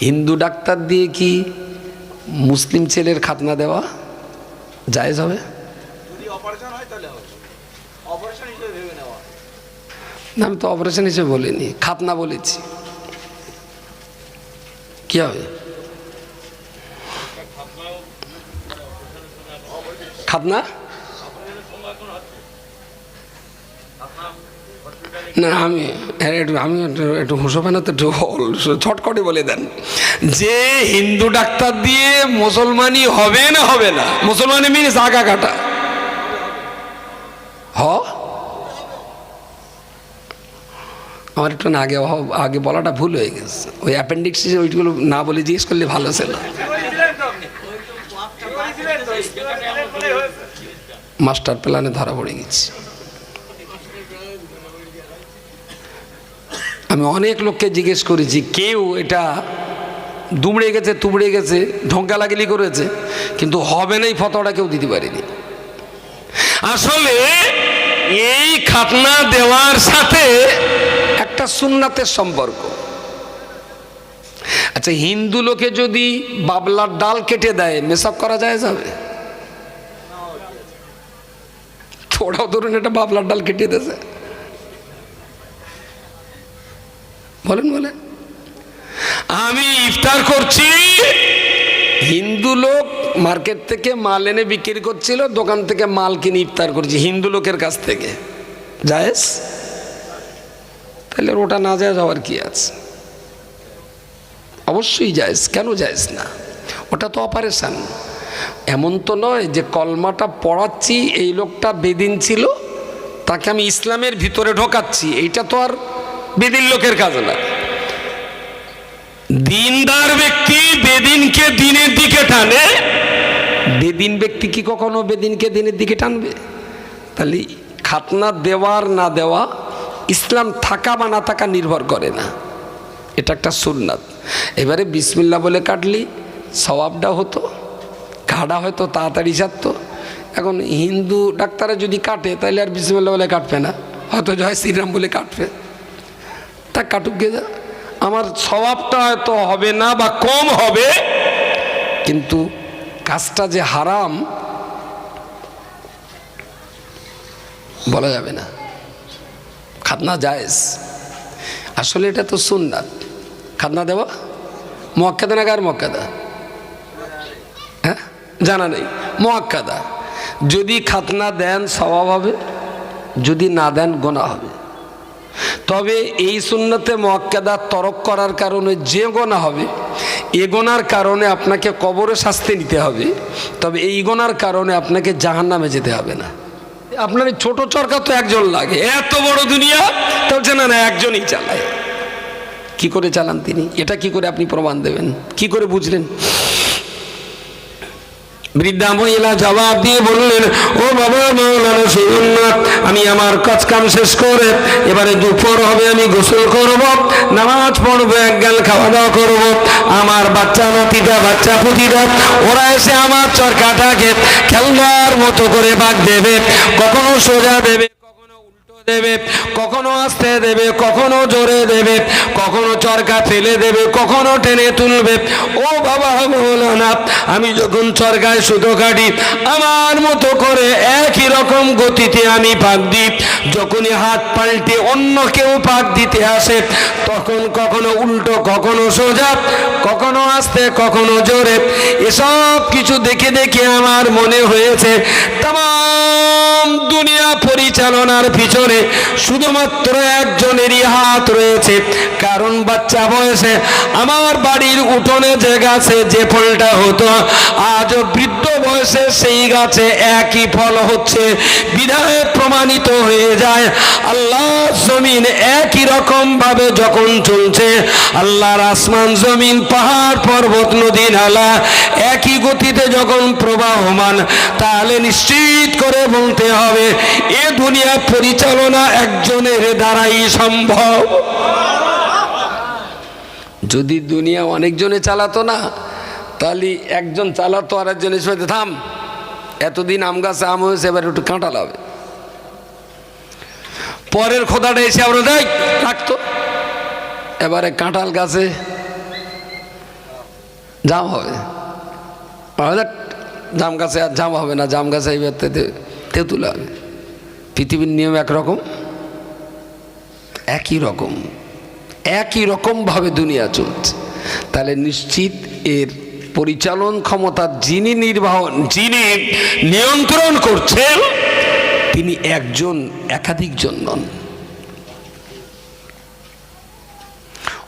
Hindu doctor দিয়ে কি মুসলিম ছেলের খাতনা দেওয়া জায়েজ হবে? যদি অপারেশন হয় তাহলে হবে, অপারেশন হিসেবে ভেবে নেওয়া। না, আমি তো অপারেশন হিসেবে বলিনি, খাতনা বলেছি। কি হবে খাতনা? না, আমি একটু হুঁসোফানা তো একটু ছটকটে বলে দেন যে হিন্দু ডাক্তার দিয়ে মুসলমানি হবে না, হবে না? মুসলমানি মিনস আগা কাটা আমার একটু না আগে বলাটা ভুল হয়ে গেছে। ওই অ্যাপেন্ডিক্সিস ওইগুলো না বলে জিজ্ঞেস করলে ভালো ছিল। মাস্টার প্ল্যানে ধরা পড়ে গেছি। আমি অনেক লোককে জিজ্ঞেস করেছি, কেউ এটা দুমড়ে গেছে, তুবড়ে গেছে, ঢোঙ্কা লাগিলি করেছে, কিন্তু হবে না এই ফতোয়াটা কেউ দিতে পারেনি। আসলে এই খাতনা দেওয়ার সাথে একটা সুন্নাতের সম্পর্ক। আচ্ছা, হিন্দু লোকে যদি বাবলার ডাল কেটে দেয় মেসাব করা যায় যাবে? থোড়াও ধরুন এটা বাবলার ডাল কেটে দিয়েছে, বলেন বলেন। আমি ইফতার করছি, হিন্দু লোক মার্কেট থেকে মাল এনে বিক্রি করছিল, দোকান থেকে মাল কিনে ইফতার করছি হিন্দু লোকের কাছ থেকে, জায়েজ? তাহলে ওটা না জায়েজ হওয়ার কি আছে? অবশ্যই জায়েজ। কেন জায়েজ না? ওটা তো অপারেশন। এমন তো নয় যে কলমাটা পড়াচ্ছি, এই লোকটা বেদিন ছিল, তাকে আমি ইসলামের ভিতরে ঢোকাচ্ছি, এইটা তো আর বেদিন লোকের কাজ না। দিনদার ব্যক্তি বেদিনকে দিনের দিকে টানে, বেদিন ব্যক্তি কি কখনো বেদিনকে দিনের দিকে টানবে? তাহলে খাতনা দেওয়ার না দেওয়া ইসলাম থাকা বা না থাকা নির্ভর করে না, এটা একটা সুন্নাত। এবারে বিসমিল্লাহ বলে কাটলি সওয়াবটা হতো, ঘাড়া হয়তো তাড়াতাড়ি সারতো। এখন হিন্দু ডাক্তারে যদি কাটে তাহলে আর বিসমিল্লাহ বলে কাটবে না, হয়তো জয় শ্রীরাম বলে কাটবে। তা কাটুক গে যা, আমার সওয়াবটা হয়তো হবে না বা কম হবে, কিন্তু কাজটা যে হারাম বলা যাবে না। খাতনা জায়েজ, আসলে এটা তো সুন্নাত। খাতনা দেওয়া মুআক্কাদা না গায়র মুআক্কাদা? হ্যাঁ, জানা নেই। মুআক্কাদা। যদি খাতনা দেন সওয়াব হবে, যদি না দেন গুনাহ হবে। তবে এই সুন্নতে মুআক্কাদা তরক করার কারণে যে গুনাহ হবে, এ গুনার কারণে আপনাকে কবরে শাস্তি নিতে হবে, তবে এই গুনার কারণে আপনাকে জাহান্নামে যেতে হবে না। আপনার এই ছোট চরকা তো একজন লাগে, এত বড় দুনিয়া তো না, না একজনই চালায়। কি করে চালান তিনি? এটা কি করে আপনি প্রমাণ দেবেন? কি করে বুঝলেন? বৃদ্ধা মহিলা জবাব দিয়ে বললেন, ও বাবা মাওলানা শুনুন না, আমি আমার কাজ কাম শেষ করে এবারে দুপুর হবে, আমি গোসল করব, নামাজ পড়বো, এক গাল খাওয়া দাওয়া করব, আমার বাচ্চা নাতিটা বাচ্চা পুতিটা ওরা এসে আমার চরকাটাকে খেলনার মতো করে বাগ দেবে, কখনো সোজা দেবে, দেবে, কখনো আস্তে দেবে, কখনো জোরে দেবে, কখনো চরকা ফেলে দেবে, কখনো টেনে তুলবে। ও বাবা মাওলানা, আমি যখন চরকায় সুতো কাটি আমার মতো করে একই রকম গতিতে আমি পাক দিই, যখনই হাত পাল্টে অন্য কেউ পাক দিতে আসে তখন কখনো উল্টো, কখনো সোজা, কখনো আস্তে, কখনো জোরে। এসব কিছু দেখে দেখে আমার মনে হয়েছে তাম দুনিয়া পরিচালনার পিছনে শুধুমাত্র একজনেরই হাত রয়েছে। কারণ বাচ্চা বয়সে আমার বাড়ির উঠোনে যে গাছে যে ফলটা হতো, আজ বৃদ্ধ বয়সে সেই গাছে একই ফল হচ্ছে। বিধায় প্রমাণিত হয়ে যায় আল্লাহ জমিন একই রকম ভাবে যখন চলছে, আল্লাহর আসমান জমিন পাহাড় পর্বত নদী নালা একই গতিতে যখন প্রবাহমান, তাহলে নিশ্চিত করে বলতে হবে এ দুনিয়া পরিচালনা একজনের দ্বারাই সম্ভব। যদি দুনিয়া অনেকজনে চালাতো না, তাহলে একজন চালাতো আর একজন এসে থাম, এতদিন আম গাছে আম হয়েছে, এবার একটু কাঁঠাল হবে। পরের খোদাটা এসে আমরা দেখ রাখতো, এবারে কাঁঠাল গাছে জাম হবে, জাম গাছে আর জাম হবে না, জাম গাছে এবার তেঁতুল হবে। পৃথিবীর নিয়ম একরকম, একই রকমভাবে দুনিয়া চলছে। তাহলে নিশ্চিত এর পরিচালন ক্ষমতা যিনি নিয়ন্ত্রণ করছেন তিনি একজন, একাধিকজন নন।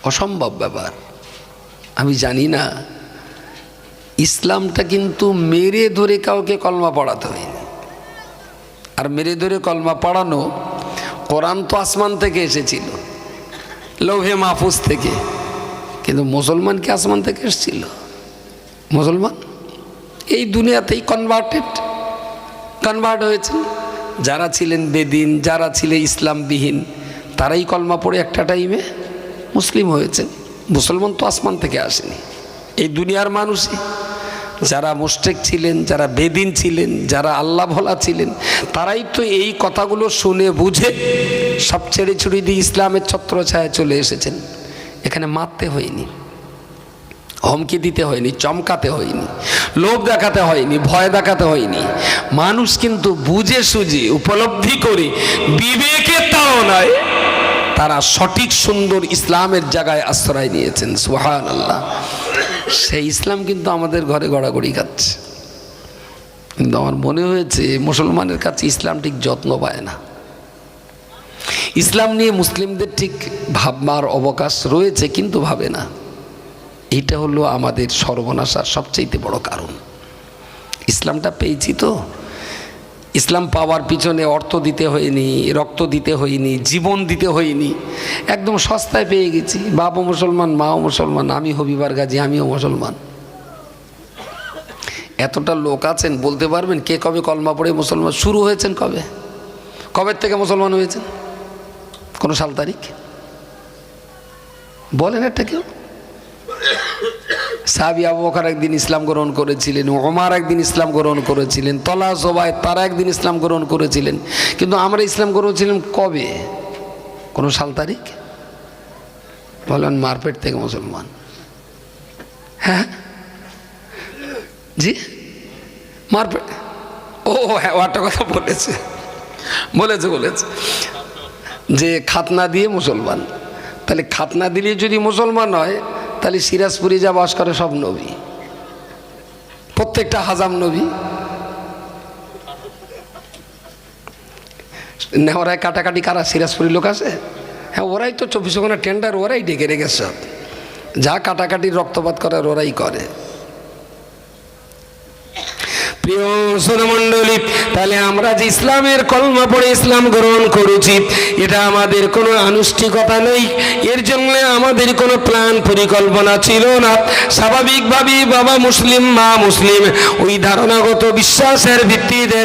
অসম্ভব ব্যাপার। আমি জানি না, ইসলামটা কিন্তু মেরে ধরে কাউকে কলমা পড়াতে হয়নি। আর মেরে ধরে কলমা পড়ানো, কোরআন তো আসমান থেকে এসেছিল, লৌহে মাহফুজ থেকে, কিন্তু মুসলমান কি আসমান থেকে এসেছিল? মুসলমান এই দুনিয়াতেই কনভার্ট হয়েছে। যারা ছিলেন বেদিন, যারা ছিলেন ইসলামবিহীন, তারাই কলমা পড়ে একটা টাইমে মুসলিম হয়েছেন। মুসলমান তো আসমান থেকে আসেনি, এই দুনিয়ার মানুষই। যারা মুশরিক ছিলেন, যারা বেদিন ছিলেন, যারা আল্লাহ ভোলা ছিলেন, তারাই তো এই কথাগুলো শুনে বুঝে সব ছেড়ে ছুড়ে দিয়ে ইসলামের ছত্রছায়ায় চলে এসেছেন। এখানে মারতে হয়নি, হুমকি দিতে হয়নি, চমকাতে হয়নি, লোভ দেখাতে হয়নি, ভয় দেখাতে হয়নি। মানুষ কিন্তু বুঝে সুঝে উপলব্ধি করে বিবেকের তাড়নায় তারা সঠিক সুন্দর ইসলামের জায়গায় আশ্রয় নিয়েছেন। সুবহানাল্লাহ। সেই ইসলাম কিন্তু আমাদের ঘরে গড়াগড়ি খাচ্ছে। কিন্তু আমার মনে হয়েছে মুসলমানের কাছে ইসলাম ঠিক যত্ন পায় না। ইসলাম নিয়ে মুসলিমদের ঠিক ভাববার অবকাশ রয়েছে, কিন্তু ভাবে না। এটা হলো আমাদের সর্বনাশার সবচেয়ে বড় কারণ। ইসলামটা পেয়েছি তো, ইসলাম পাওয়ার পিছনে অর্থ দিতে হয়নি, রক্ত দিতে হয়নি, জীবন দিতে হয়নি, একদম সস্তায় পেয়ে গেছি। বাবা মুসলমান, মাও মুসলমান, আমি হবিবার গাজী, আমিও মুসলমান। এতটা লোক আছেন, বলতে পারবেন কে কবে কলমা পড়ে মুসলমান শুরু হয়েছেন? কবে থেকে মুসলমান হয়েছেন? কোন সাল তারিখ বলেন একটা কেউ? সাহাবী আবু বকর একদিন ইসলাম গ্রহণ করেছিলেন, ওমর একদিন ইসলাম গ্রহণ করেছিলেন, তলহা জুবাইর তারা একদিন ইসলাম গ্রহণ করেছিলেন। কিন্তু আমরা ইসলাম গ্রহণ করেছিলাম কবে? কোন সাল তারিখ বলেন? মারপেট থেকে মুসলমান। হ্যাঁ জি, মারপেট। ও হ্যাঁ, একটা কথা বলেছে যে খাতনা দিয়ে মুসলমান। তাহলে খাতনা দিলে যদি মুসলমান হয়, তাহলে সিরাজপুরে যা বাস করে সব নবী, প্রত্যেকটা হাজাম নবী। নেওয়ারায় কাটাকাটি কারা? সিরাজপুরি লোক আছে। হ্যাঁ, ওরাই তো 24 ঘন্টা টেন্ডার, ওরাই ডেকে রেখে সব যা কাটাকাটি রক্তপাত করে ওরাই করে। প্রিয় শ্রোতামণ্ডলী, তাহলে আমরা যে ইসলামের কলমা পড়ে ইসলাম গ্রহণ করেছি, এটা আমাদের কোনো আনুষ্ঠানিকতা নেই, এর জন্য আমাদের কোনো প্ল্যান পরিকল্পনা ছিল না। স্বাভাবিকভাবেই বাবা মুসলিম, মা মুসলিম, ওই ধারণাগত বিশ্বাসের ভিত্তিতে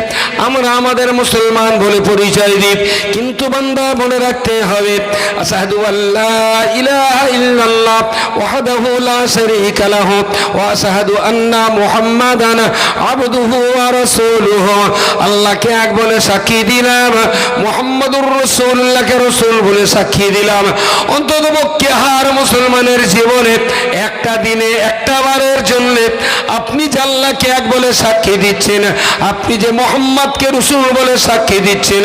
আমরা আমাদের মুসলমান বলে পরিচয় দিই। কিন্তু বান্দা মনে রাখতে হবে, আশহাদু আল্লা ইলাহা ইল্লাল্লাহ ওয়াহদাহু লা শারীকা লাহু ওয়া আশহাদু আন্না মুহাম্মাদান আবদুহু ওয়া রাসূলুহু। আল্লাহকে এক বলে সাক্ষী দিলাম, মুহাম্মাদুর রাসূলুল্লাহকে রাসূল বলে সাক্ষী দিলাম। অন্ততপক্ষে হার মুসলমানের জীবনে একটা দিনে, একটা বারের জন্য আপনি যে আল্লাহকে এক বলে সাক্ষী দিচ্ছেন, আপনি যে মুহাম্মাদকে রাসূল বলে সাক্ষী দিচ্ছেন,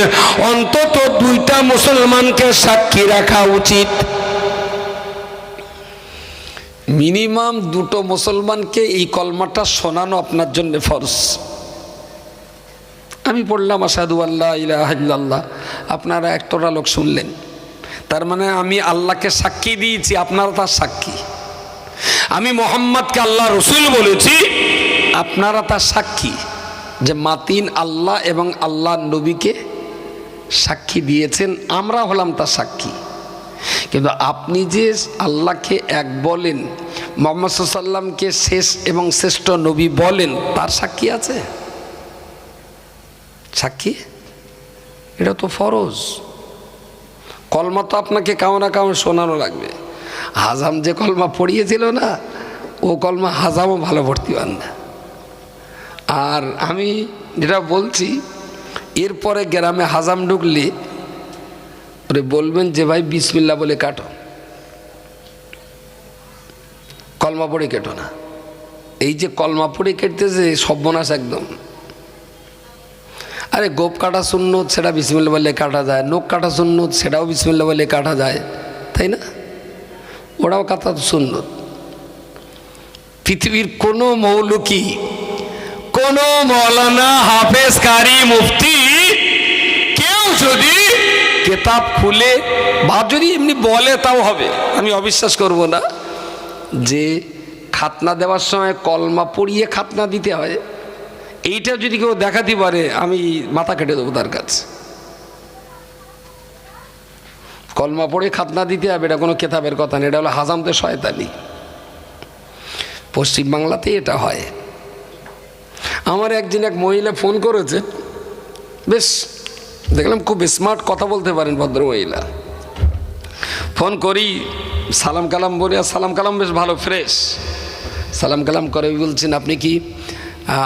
অন্তত 2টা মুসলমানকে সাক্ষী রাখা উচিত। মিনিমাম 2টো মুসলমানকে এই কলমাটা শোনানো আপনার জন্য ফরজ। আমি পড়লাম আশহাদু আল্লা ইলাহা ইল্লাল্লাহ, আপনারা একটা লোক শুনলেন, তার মানে আমি আল্লাহকে সাক্ষী দিয়েছি, আপনারা তার সাক্ষী। আমি মুহাম্মদকে আল্লাহ রসুল বলেছি, আপনারা তার সাক্ষী যে মাতিন আল্লাহ এবং আল্লাহ নবীকে সাক্ষী দিয়েছেন, আমরা হলাম তার সাক্ষী। কিন্তু আপনি যে আল্লাহকে এক বলেন, মুহাম্মদ সাল্লাল্লাহু আলাইহি ওয়াসাল্লামকে শেষ এবং শ্রেষ্ঠ নবী বলেন, তার সাক্ষী আছে? সাক্ষী এটা তো ফরজ। কলমা তো আপনাকে কাও না কাও শোনানো লাগবে। হাজাম যে কলমা পড়িয়েছিল না, ও কলমা হাজামও ভালো পড়তে পারেন না। আর আমি যেটা বলছি, এরপরে গ্রামে হাজাম ঢুকলে ওরে বলবেন যে ভাই বিসমিল্লাহ বলে কাটো, কলমা পড়ে কেটো না। এই যে কলমা পড়ে কেটেছে সর্বনাশ একদম। আরে গোপ কাটা সুন্নত, সেটা বিসমিল্লাহ বলে কাটা যায়। নখ কাটা সুন্নত, সেটাও বিসমিল্লাহ বলে কাটা যায়, তাই না? ওরাও কাটা সুন্নত। পৃথিবীর কোনো মৌলুকি, কোনো মৌলানা, হাফেজ, কারি, মুফতি কেউ যদি কেতাব খুলে বা যদি এমনি বলে তাও হবে, আমি অবিশ্বাস করব না যে খাতনা দেওয়ার সময় কলমা পড়িয়ে খাতনা দিতে হয়। এইটা যদি কেউ দেখাতে পারে আমি মাথা কেটে দেবো তার কাছে। কলমা পড়ে খাতনা দিতে হবে, এটা কোনো কেতাবের কথা নেই, এটা হলো হাজামতে শয়তানি। পশ্চিমবাংলাতে এটা হয়। আমার একদিন এক মহিলা ফোন করেছে, বেশ দেখলাম খুব স্মার্ট, কথা বলতে পারেন ভদ্র মহিলা। ফোন করি, সালাম কালাম বলি, আর সালাম কালাম বেশ ভালো ফ্রেশ সালাম কালাম করে। বলছেন আপনি কি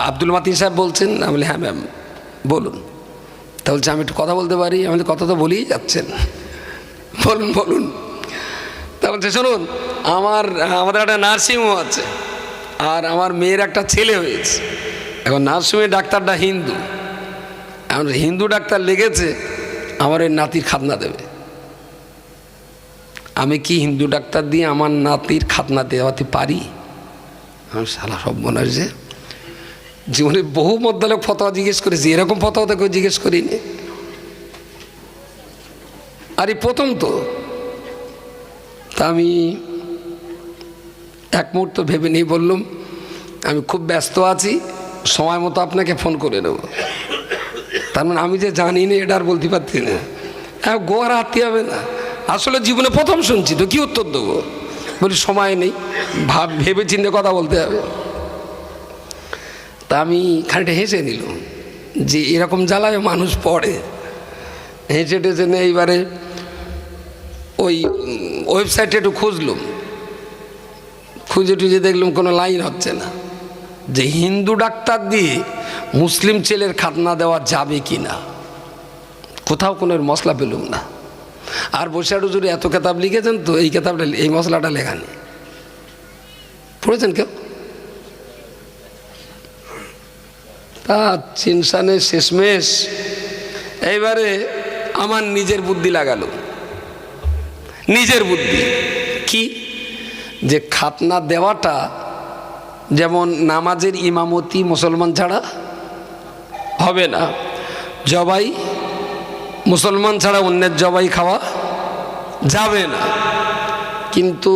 আব্দুল মাতিন সাহেব বলছেন? আমি বলি হ্যাঁ ম্যাম বলুন। তা বলছে আমি একটু কথা বলতে পারি? আমি কথা তো বলেই যাচ্ছেন, বলুন বলুন। তা বলছে শুনুন, আমাদের একটা নার্সিংহোম আছে, আর আমার মেয়ের একটা ছেলে হয়েছে। এখন নার্সিংহোমের ডাক্তারটা হিন্দু, এখন হিন্দু ডাক্তার লেগেছে আমার ওই নাতির খাতনা দেবে। আমি কি হিন্দু ডাক্তার দিয়ে আমার নাতির খাতনা দেওয়াতে পারি? আমি শালা সব মনে হয় যে জীবনে বহু মদ্দালক ফতোয়া জিজ্ঞেস করেছি, এরকম ফতোয়া তো কেউ জিজ্ঞেস করিনি। আরে প্রথম তো। তা আমি এক মুহূর্ত ভেবে নিয়ে বললাম আমি খুব ব্যস্ত আছি, সময় মতো আপনাকে ফোন করে নেব। তার মানে আমি যে জানি না এটা আর বলতে পারছি না, গোয়ার হাঁটতে হবে না। আসলে জীবনে প্রথম শুনছি তো কি উত্তর দেবো? বলি সময় নেই, ভেবে চিন্তে কথা বলতে হবে। তা আমি খানিকটা হেসে নিলাম যে এরকম জ্বালায় মানুষ পড়ে। হেসে টেসে নিয়ে এইবারে ওই ওয়েবসাইটে একটু খুঁজলাম, খুঁজে টুজে দেখলাম কোনো লাইন হচ্ছে না যে হিন্দু ডাক্তার দিয়ে মুসলিম ছেলের খাতনা দেওয়া যাবে কি না। কোথাও কোনো মশলা পেলুম না। আর বসে যদি এত কেতাব লিখেছেন, তো এই কেতাবটা, এই মশলাটা লেখা নেই। পড়েছেন কেউ? তা চিনসানে শেষমেশ এইবারে আমার নিজের বুদ্ধি লাগালো। নিজের বুদ্ধি কি? যে খাতনা দেওয়াটা যেমন নামাজের ইমামতি মুসলমান ছাড়া হবে না, জবাই মুসলমান ছাড়া অন্যের জবাই খাওয়া যাবে না। কিন্তু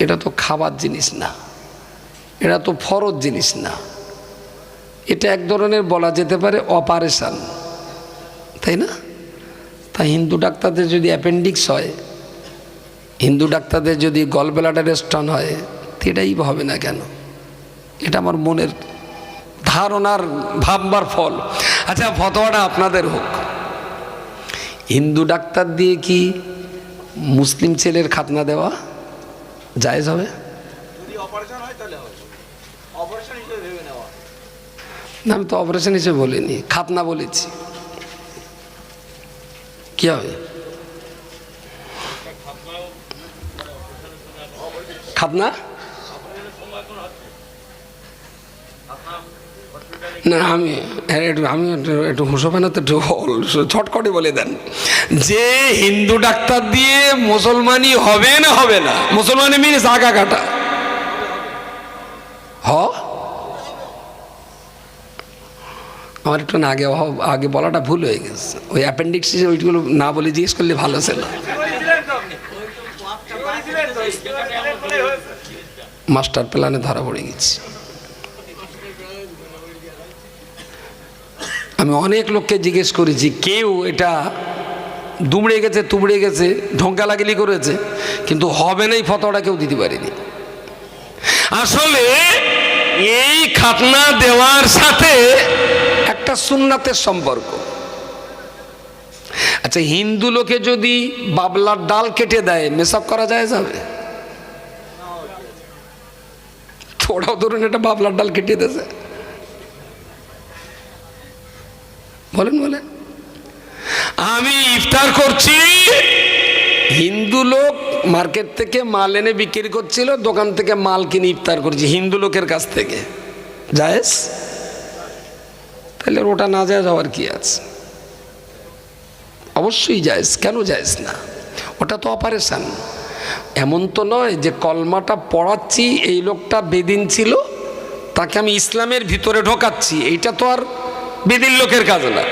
এটা তো খাবার জিনিস না, এটা তো ফরজ জিনিস না, এটা এক ধরনের বলা যেতে পারে অপারেশন, তাই না? তাই হিন্দু ডাক্তারদের যদি অ্যাপেন্ডিক্স হয়, হিন্দু ডাক্তারদের যদি গল ব্লাডারের স্টোন হয়, তো এটাই হবে না কেন? এটা আমার মনের ধারণার ভাববার ফল। আচ্ছা ফতোয়াটা আপনাদের হোক, হিন্দু ডাক্তার দিয়ে কি মুসলিম ছেলের খাতনা দেওয়া জায়েজ হবে? যদি অপারেশন হয় তাহলে হবে, অপারেশন হিসেবে ভেবে নেওয়া। না আমি তো অপারেশন হিসেবে বলিনি, খাতনা বলেছি। কি হবে খাতনা? না আমি একটু হুঁসোফানা তো একটু ছটকটে বলে দেন যে হিন্দু ডাক্তার দিয়ে মুসলমানই হবে না, হবে না। মুসলমানি মিনস আগা কাটা আমার একটু না আগে বলাটা ভুল হয়ে গেছে। ওই অ্যাপেন্ডিক্স ওইগুলো না বলে জিজ্ঞেস করলে ভালো ছিল। মাস্টার প্ল্যানে ধরা পড়ে গেছি। আমি অনেক লোককে জিজ্ঞেস করেছি, কেউ এটা দুমড়ে গেছে, তুবড়ে গেছে, ঢোঙ্কা লাগিলি করেছে, কিন্তু হবে না এই ফতোয়াটা কেউ দিতে পারেনি। আসলে এই খাতনা দেওয়ার সাথে একটা সুন্নাতের সম্পর্ক। আচ্ছা হিন্দু লোকে যদি বাবলার ডাল কেটে দেয়, মেসাব করা যায় যাবে? থোড়াও ধরুন এটা বাবলার ডাল কেটে দিয়েছে, বলেন বলেন। আমি ইফতার করছি, হিন্দু লোক মার্কেট থেকে মাল এনে বিক্রি করছিল, দোকান থেকে মাল কিনে ইফতার করছি হিন্দু লোকের কাছ থেকে, জায়েজ? তাহলে ওটা না জায়েজ হওয়ার কি আছে? অবশ্যই জায়েজ, কেন জায়েজ না? ওটা তো অপারেশন। এমন তো নয় যে কলমাটা পড়াচ্ছি, এই লোকটা বেদিন ছিল, তাকে আমি ইসলামের ভিতরে ঢোকাচ্ছি, এইটা তো আর বেদিন লোকের কাজ না।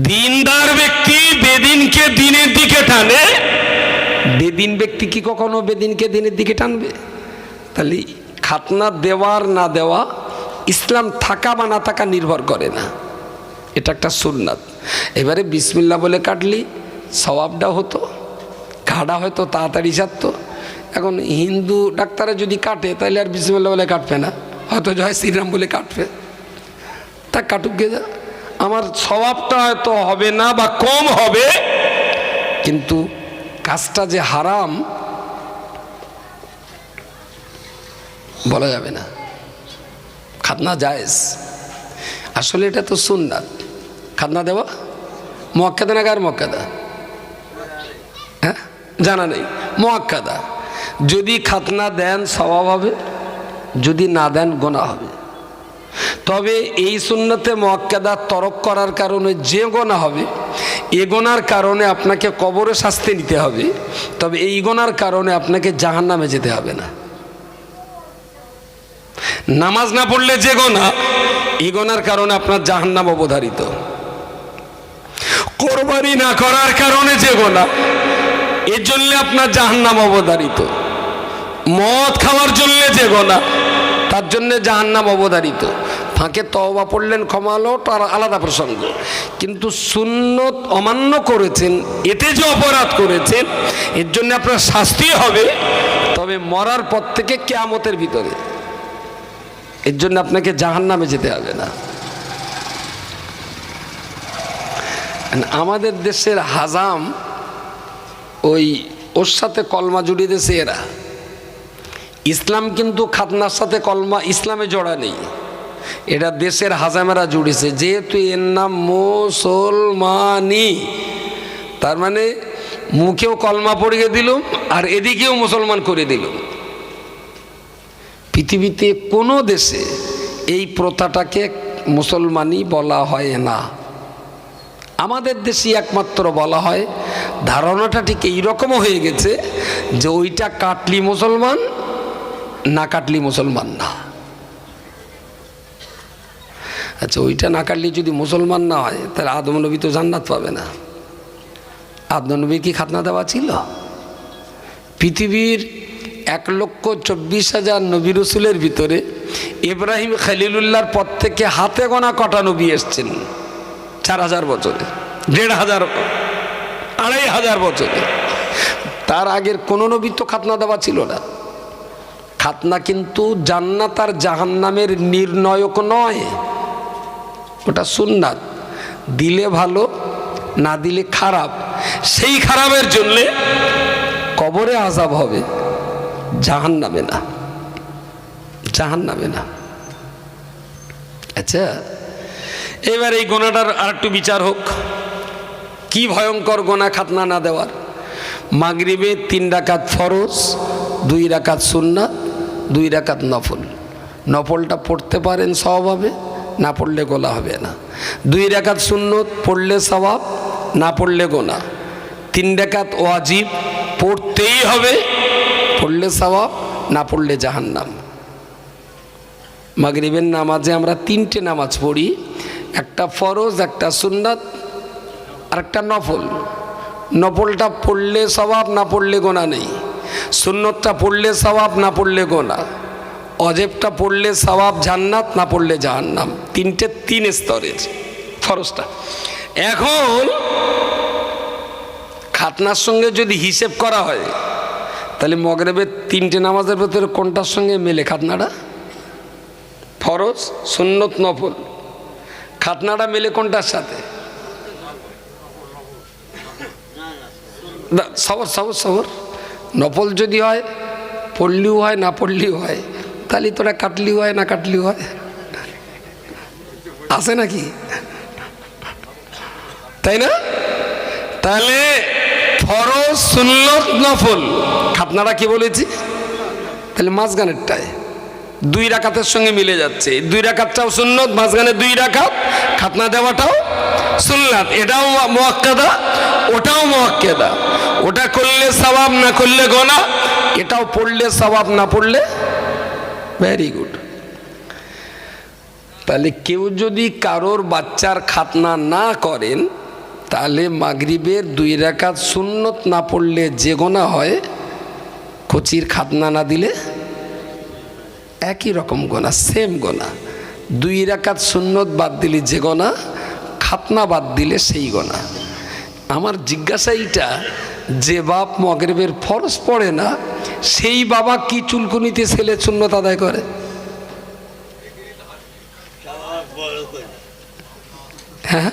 দিনদার ব্যক্তি বেদিনকে দিনের দিকে টানে, বেদিন ব্যক্তি কি কখনো বেদিনকে দিনের দিকে টানবে? তাহলে খাতনা দেওয়ার না দেওয়া ইসলাম থাকা বা না থাকা নির্ভর করে না, এটা একটা সুন্নাত। এবারে বিসমিল্লাহ বলে কাটলি সওয়াবটা হতো, ঘাড়া হয়তো তাড়াতাড়ি সারতো। এখন হিন্দু ডাক্তারে যদি কাটে তাহলে আর বিসমিল্লাহ বলে কাটবে না, হয়তো জয় শ্রীরাম বলে কাটবে। তা কাটুক গে যা, আমার সওয়াবটা হয়তো হবে না বা কম হবে, কিন্তু কাজটা যে হারাম বলা যাবে না। খাতনা জায়েজ, আসলে এটা তো সুন্নাত। খাতনা দেওয়া মুআক্কাদা না গায়র মুআক্কাদা? হ্যাঁ, জানা নেই। মুআক্কাদা। যদি খাতনা দেন সওয়াব হবে, যদি না দেন গুনাহ হবে। তবে এই সুন্নতে মুআক্কাদা তরক করার কারণে যে গুনাহ হবে, এ গুনার কারণে আপনাকে কবরে শাস্তি নিতে হবে, তবে এই গুনার কারণে আপনাকে জাহান্নামে যেতে হবে না। নামাজ না পড়লে যে গুনাহ, এই গুনার কারণে আপনার জাহান্নাম অবধারিত। কোরবানি না করার কারণে যে গুনাহ, এর জন্য আপনার জাহান্নাম অবধারিত। মদ খাওয়ার জন্য যে গুনাহ, তার জন্য জাহান্নাম অবধারিত। ফাঁকে তওবা পড়লেন, ক্ষমা হলো, তার আলাদা প্রসঙ্গ। কিন্তু সুন্নত অমান্য করেছেন, এতে যে অপরাধ করেছেন, এর জন্য আপনার শাস্তি হবে, তবে মরার পর থেকে কিয়ামতের ভিতরে। এর জন্য আপনাকে জাহান্নামে যেতে হবে না। আমাদের দেশের হাজাম ওর সাথে কলমা জুড়িয়ে দিয়েছে এরা। ইসলাম কিন্তু খাতনার সাথে কলমা ইসলামে জড়া নেই, এটা দেশের হাজামেরা জুড়েছে। যেহেতু এর নাম মুসলমানি, তার মানে মুখেও কলমা পড়িয়ে দিলুম আর এদিকেও মুসলমান করে দিলুম। পৃথিবীতে কোনো দেশে এই প্রথাটাকে মুসলমানি বলা হয় না, আমাদের দেশে একমাত্র বলা হয়। ধারণাটা ঠিক এইরকমও হয়ে গেছে যে ওইটা কাটলি মুসলমান, না কাটলি মুসলমান না। আচ্ছা, ওইটা না কাটলি যদি মুসলমান না হয়, তাহলে আদম নবী তো জান্নাত পাবে না। আদম নবীর কি খাতনা দেওয়া ছিল? পৃথিবীর 1,24,000 নবী রসুলের ভিতরে ইব্রাহিম খলিলুল্লাহর পর থেকে হাতে গোনা কটা নবী এসছেন? 4,000 বছরে, 1,500, 2,500 বছরে। তার আগের কোনো নবী তো খাতনা দেওয়া ছিল না। খাতনা কিন্তু জান্নাত আর জাহান্নামের নির্ণায়ক নয়, ওটা সুন্নাত। দিলে ভালো, না দিলে খারাপ। সেই খারাপের জন্যে কবরে আযাব হবে, জাহান্নামে না, জাহান্নামে না। আচ্ছা, এবার এই গোনাটার আর একটু বিচার হোক। কি ভয়ঙ্কর গোনা খাতনা না দেওয়ার! মাগরিবে 3 রাকাত ফরজ, 2 রাকাত সুন্নাত, 2 রাকাত নফল। নফলটা পড়তে পারেন সওয়াব হবে, না পড়লে গোনা হবে না। 2 রাকাত সুন্নত পড়লে সওয়াব, না পড়লে গোনা। 3 রাকাত ওয়াজিব পড়তেই হবে, পড়লে সওয়াব, না পড়লে জাহান্নাম। মাগরিবের নামাজে আমরা 3টে নামাজ পড়ি, একটা ফরজ, একটা সুন্নাত আর একটা নফল। নফলটা পড়লে সওয়াব, না পড়লে গোনা নেই। সুন্নতটা পড়লে সওয়াব, না পড়লে গোনা। ওয়াজিবটা পড়লে সওয়াব জান্নাত, না পড়লে জাহান্নাম। 3 স্তরের ফরজটা। এখন খাতনার সঙ্গে যদি হিসেব করা হয়, তাহলে মাগরিবের 3টে নামাজের ভিতরে কোনটার সঙ্গে মেলে খাতনাটা? ফরজ, সুন্নত, নফল। খাতনাটা মেলে কোনটার সাথে? সবর সবর সবর। নফল যদি হয়, পড়লিও হয়, না পড়লিও হয়, তাহলে তোরা কাটলিও হয়, না কাটলিও হয়। আছে নাকি? তাই না? তাহলে ফরজ সুন্নত নফল খাতনাটা কি বলেছি তাহলে মাঝখানেরটায় 2 রাকাতের সঙ্গে মিলে যাচ্ছে। 2 রাকাতটাও সুন্নত, মাঝখানে 2 রাকাত খাতনা দেওয়াটাও সুন্নাত। এটাও মুআক্কাদা, ওটাও মুআক্কাদা। ওটা করলে সওয়াব, না করলে গুনাহ। এটাও পড়লে সওয়াব, না পড়লে ভেরি গুড। তাহলে কেউ যদি কারোর বাচ্চার খাতনা না করেন, তাহলে মাগরিবের 2 রাকাত সুন্নত না পড়লে যে গুনাহ হয়, কচির খাতনা না দিলে একই রকম গুনাহ, সেম গুনাহ। 2 রাকাত সুন্নত বাদ দিলে যে গুনাহ, খাতনা বাদ দিলে সেই গুনাহ। আমার জিজ্ঞাসা এইটা, যে বাপ মাগরিবের ফরজ পড়ে না, সেই বাবা কি চুলকুনিতে ছেলে সুন্নত আদায় করে? হ্যাঁ,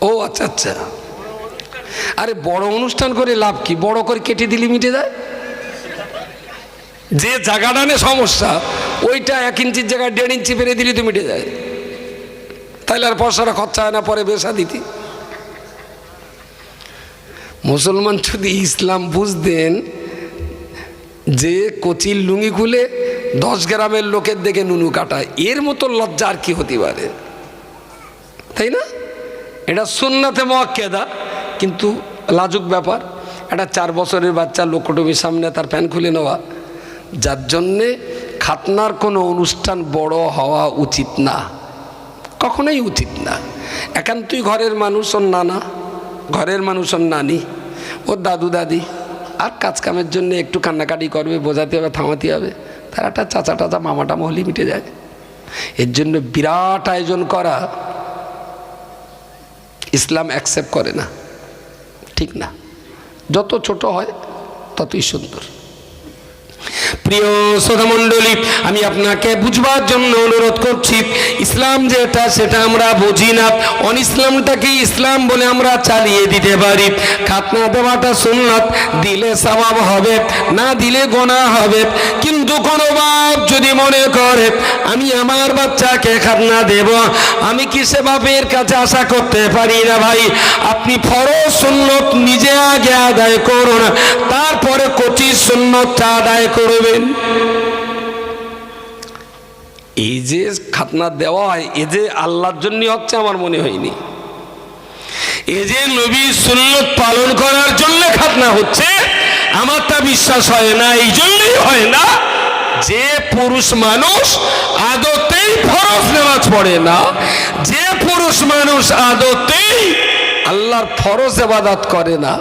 ও আচ্ছা আচ্ছা। আরে বড় অনুষ্ঠান করে লাভ কি? বড় করে কেটে দিলে মিটে যায়। যে জায়গাটা নিয়ে সমস্যা, ওইটা 1 ইঞ্চির জায়গায় 1.5 ইঞ্চি ফেলে দিলে তো মিটে যায়। তাহলে আর পয়সাটা খরচা হয় না পরে বেশা দিতে। মুসলমান যদি ইসলাম বুঝতেন যে কচির লুঙ্গি খুলে 10 গ্রামের লোকের দেখে নুনু কাটায়, এর মতো লজ্জা আর কি হতে পারে, তাই না? এটা সুন্নাতে মুআক্কাদা, কিন্তু লাজুক ব্যাপার। একটা 4 বছরের বাচ্চা লোকটুমির সামনে তার প্যান্ট খুলে নেওয়া, যার জন্যে খাতনার কোনো অনুষ্ঠান বড় হওয়া উচিত না, কখনোই উচিত না। একান্তই ঘরের মানুষ, ওর নানা, ঘরের মানুষ ওর নানি, ওর দাদু দাদি, আর কাজকামের জন্য একটু কান্নাকাটি করবে, বোঝাতে হবে, থামাতে হবে, তার একটা চাচা টাচা মামাটা মহলি মিটে যায়। এর জন্য বিরাট আয়োজন করা ইসলাম অ্যাকসেপ্ট করে না, ঠিক না। যত ছোট হয় ততই সুন্দর। প্রিয় শ্রোতা মণ্ডলী, আমি আপনাকে বুঝবার জন্য অনুরোধ করছি, ইসলাম যেটা সেটা আমরা বুঝি না, অন ইসলামটাকে ইসলাম বলে আমরা চালিয়ে দিতে পারি। খাতনা দেওয়াটা সুন্নাত, দিলে সওয়াব হবে, না দিলে গুনাহ হবে। কিন্তু কোনো বাপ যদি মনে করে আমি আমার বাচ্চাকে খাতনা দেব, আমি কি সে বাপের কাছে আশা করতে পারি না? ভাই, আপনি ফরজ সুন্নত নিজে আগে আদায় করুন, তারপরে কচির সুন্নতটা আদায় করবেন। এই যে খাতনা দেওয়া হয়, এ যে আল্লাহর জন্য হচ্ছে আমার মনে হয়নি। এ যে নবীর সুন্নত পালন করার জন্য খাতনা হচ্ছে, আমার তা বিশ্বাস হয় না। এই জন্যই হয় না যে পুরুষ মানুষ আদতেই ফরজ নামাজ পড়ে না, যে পুরুষ মানুষ আদতেই আল্লাহর ফরজ ইবাদত করে না,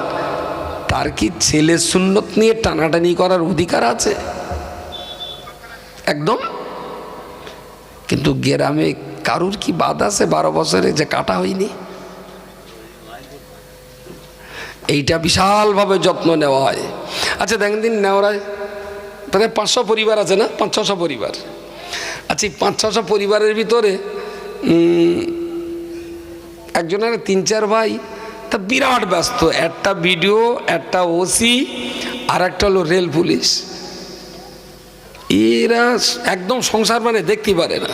তার কি ছেলে সুন্নত নিয়ে টানাটানি করার অধিকার আছে? একদম। কিন্তু গ্রামে কারুর কি বাদ আছে 12 বছরে যে কাটা হয়নি? এইটা বিশালভাবে যত্ন নেওয়া হয়। আচ্ছা দেখেন দিন, নেওয়ারায় প্রায় 500 পরিবার আছে না, 500-600 পরিবার। আচ্ছা, 500-600 পরিবারের ভিতরে একজনের 3-4 ভাই, তা বিরাট ব্যস্ত। একটা বিডিও, একটা ওসি, আর একটা হলো রেল পুলিশ। এরা একদম সংসার মানে দেখতে পারে না।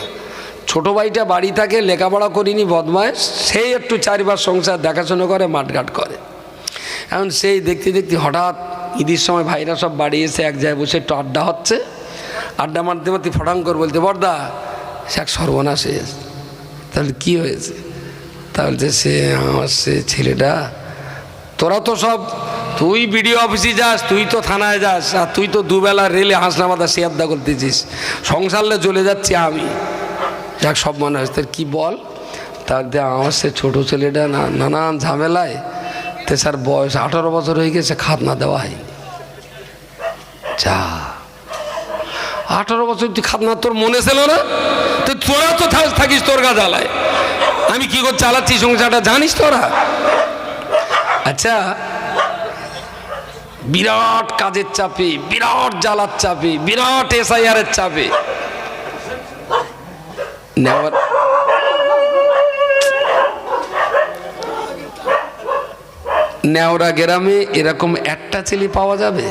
ছোট ভাইটা বাড়ি থাকে, লেখাপড়া করিনি, বদমাইশ, সেই একটু 4বার সংসার দেখাশোনা করে, মাঠঘাট করে। এখন সেই দেখতে দেখতে হঠাৎ ঈদের সময় ভাইরা সব বাড়ি এসে এক জায়গায় বসে একটু আড্ডা হচ্ছে। আড্ডা মারতে মারতে ফটাং করে বলতে, বড়দা সে এক সর্বনাশ হয়েছে। তাহলে কি হয়েছে? তাহলে সে আমার সে ছেলেটা, তোরা তো সব, তুই বিডিও অফিসে যাস, তুই তো থানায় যাস, আর তুই তো দুবেলা রেলে হাসনামাদা শিয়াদ্দা করতেছিস, সংসারলে চলে যাচ্ছি আমি। যাক, সব মনে হয়। তার কি বল? তাহলে আমার সে ছোটো ছেলেটা নানান ঝামেলায়, তে স্যার বয়স 18 বছর হয়ে গেছে, খাতনা দেওয়া হয়নি। যা, 18 বছর তুই খাতনা তোর মনে ছিল না? তো তোরা তো থাকিস তোর গা জ্বালায়, আমি কি করে চালাচ্ছি সংসারটা জানিস তোরা? আচ্ছা, বিরাট কাজের চাপে, বিরাট জ্বালার চাপে, বিরাট SIR এর চাপে নেওরা গ্রামে এরকম একটা ছেলে পাওয়া যাবে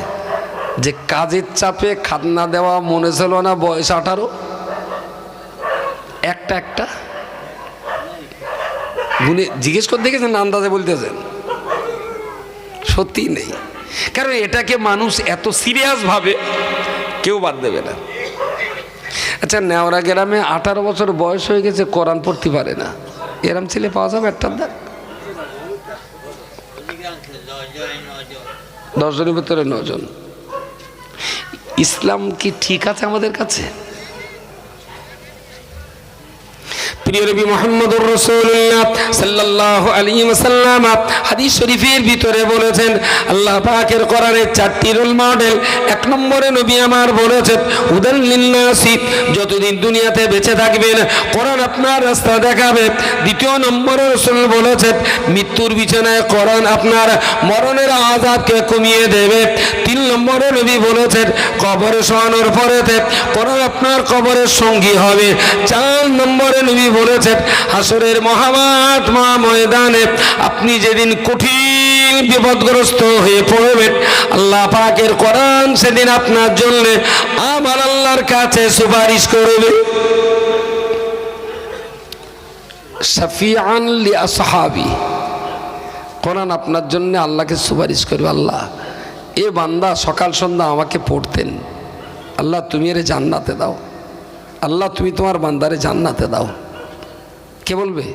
যে কাজের চাপে খাতনা দেওয়া মনে ছিল না, বয়স 18। একটা গুনে জিজ্ঞেস করে দেখেছেন, আন্দাজে বলতেছেন? সত্যি নেই, কারণ এটাকে মানুষ এত সিরিয়াস ভাবে কেউ বাদ দেবে না। আচ্ছা, নেওয়ারা গ্রামে 18 বছর বয়স হয়ে গেছে, কোরআন পড়তে পারে না, এরম ছেলে পাওয়া যাবে? একটার দাম 10 জনের ভিতরে 9 জন। ইসলাম কি ঠিক আছে আমাদের কাছে? প্রিয় নবী মুহাম্মদুর রাসূলুল্লাহ সাল্লাল্লাহু আলাইহি ওয়াসাল্লাম হাদিস শরীফের ভিতরে বলেছেন, আল্লাহ পাকের কোরআনের 4টি রোল মডেল। 1 নম্বরে নবী আমার বলেছেন, হুদাল লিন্নাসি, যতদিন দুনিয়াতে বেঁচে থাকবেন কোরআন আপনার রাস্তা দেখাবে। 2 নম্বরে রাসূল বলেছেন, মৃত্যুর বিছানায় কোরআন আপনার মরণের আযাবকে কমিয়ে দেবে। 3 নম্বরে নবী বলেছেন, কবরে শোয়ানোর পরেতে কোরআন আপনার কবরের সঙ্গী হবে। 4 নম্বরে নবী বলেছেন, হাসরের মহামাঠ ময়দানে আপনি যেদিন কঠিন বিপদগ্রস্ত হয়ে পড়বেন, আল্লাহ পাকের কোরআন সেদিন আপনার জন্য আমার আল্লাহর কাছে সুপারিশ করবে। শাফিআন লি আসহাবি, কোরআন আপনার জন্য আল্লাহকে সুপারিশ করবে, আল্লাহ এ বান্দা সকাল সন্ধ্যা আমাকে পড়তেন, আল্লাহ তুমি এর জান্নাতে দাও, আল্লাহ তুমি তোমার বান্দারে জান্নাতে দাও। কে বলবে?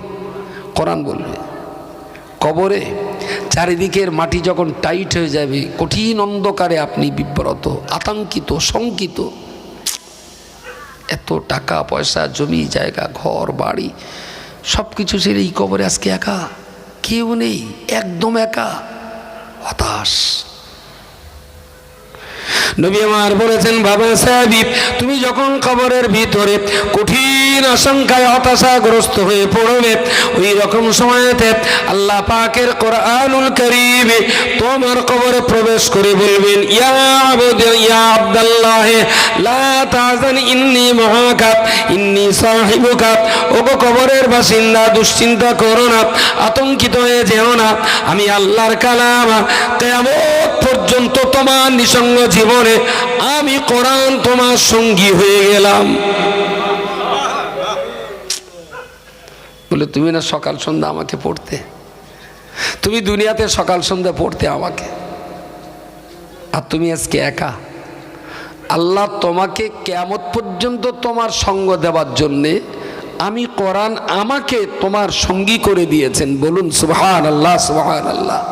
কোরআন বলবে। কবরে চারিদিকের মাটি যখন টাইট হয়ে যাবে, কঠিন অন্ধকারে আপনি বিব্রত, আতঙ্কিত, শঙ্কিত, এত টাকা পয়সা, জমি জায়গা, ঘর বাড়ি সব কিছু ছেড়ে এই কবরে আজকে একা, কেউ নেই, একদম একা, হতাশ। নবী আমার বলেছেন, বাবা সাহাবী, তুমি যখন কবরের ভিতরে কঠিন আশঙ্কায় হতাশাগ্রস্ত হয়ে পড়বে, ওই রকম সময়তে আল্লাহ পাকের কোরআনুল কারীম তোমার কবরে প্রবেশ করে বলবেন, ইয়া আবদ ইয়া আব্দুল্লাহ লা তাহজান ইন্নী মাআকা ইন্নী সাহিবুকা। ওগো কবরের বাসিন্দা, দুশ্চিন্তা করো না, আতঙ্কিত হয়ে যেও না, আমি আল্লাহর কালাম কিয়ামত পর্যন্ত তোমার নিঃসঙ্গ জীবনে আমি কোরআন তোমার সঙ্গী হয়ে গেলাম। বলে, তুমি না সকাল সন্ধ্যা আমাকে পড়তে, তুমি দুনিয়াতে সকাল সন্ধ্যা পড়তে আমাকে, আর তুমি আজকে একা। আল্লাহ তোমাকে কিয়ামত পর্যন্ত তোমার সঙ্গ দেওয়ার জন্যে আমি কোরআন আমাকে তোমার সঙ্গী করে দিয়েছেন। বলুন সুবহানাল্লাহ, সুবহানাল্লাহ।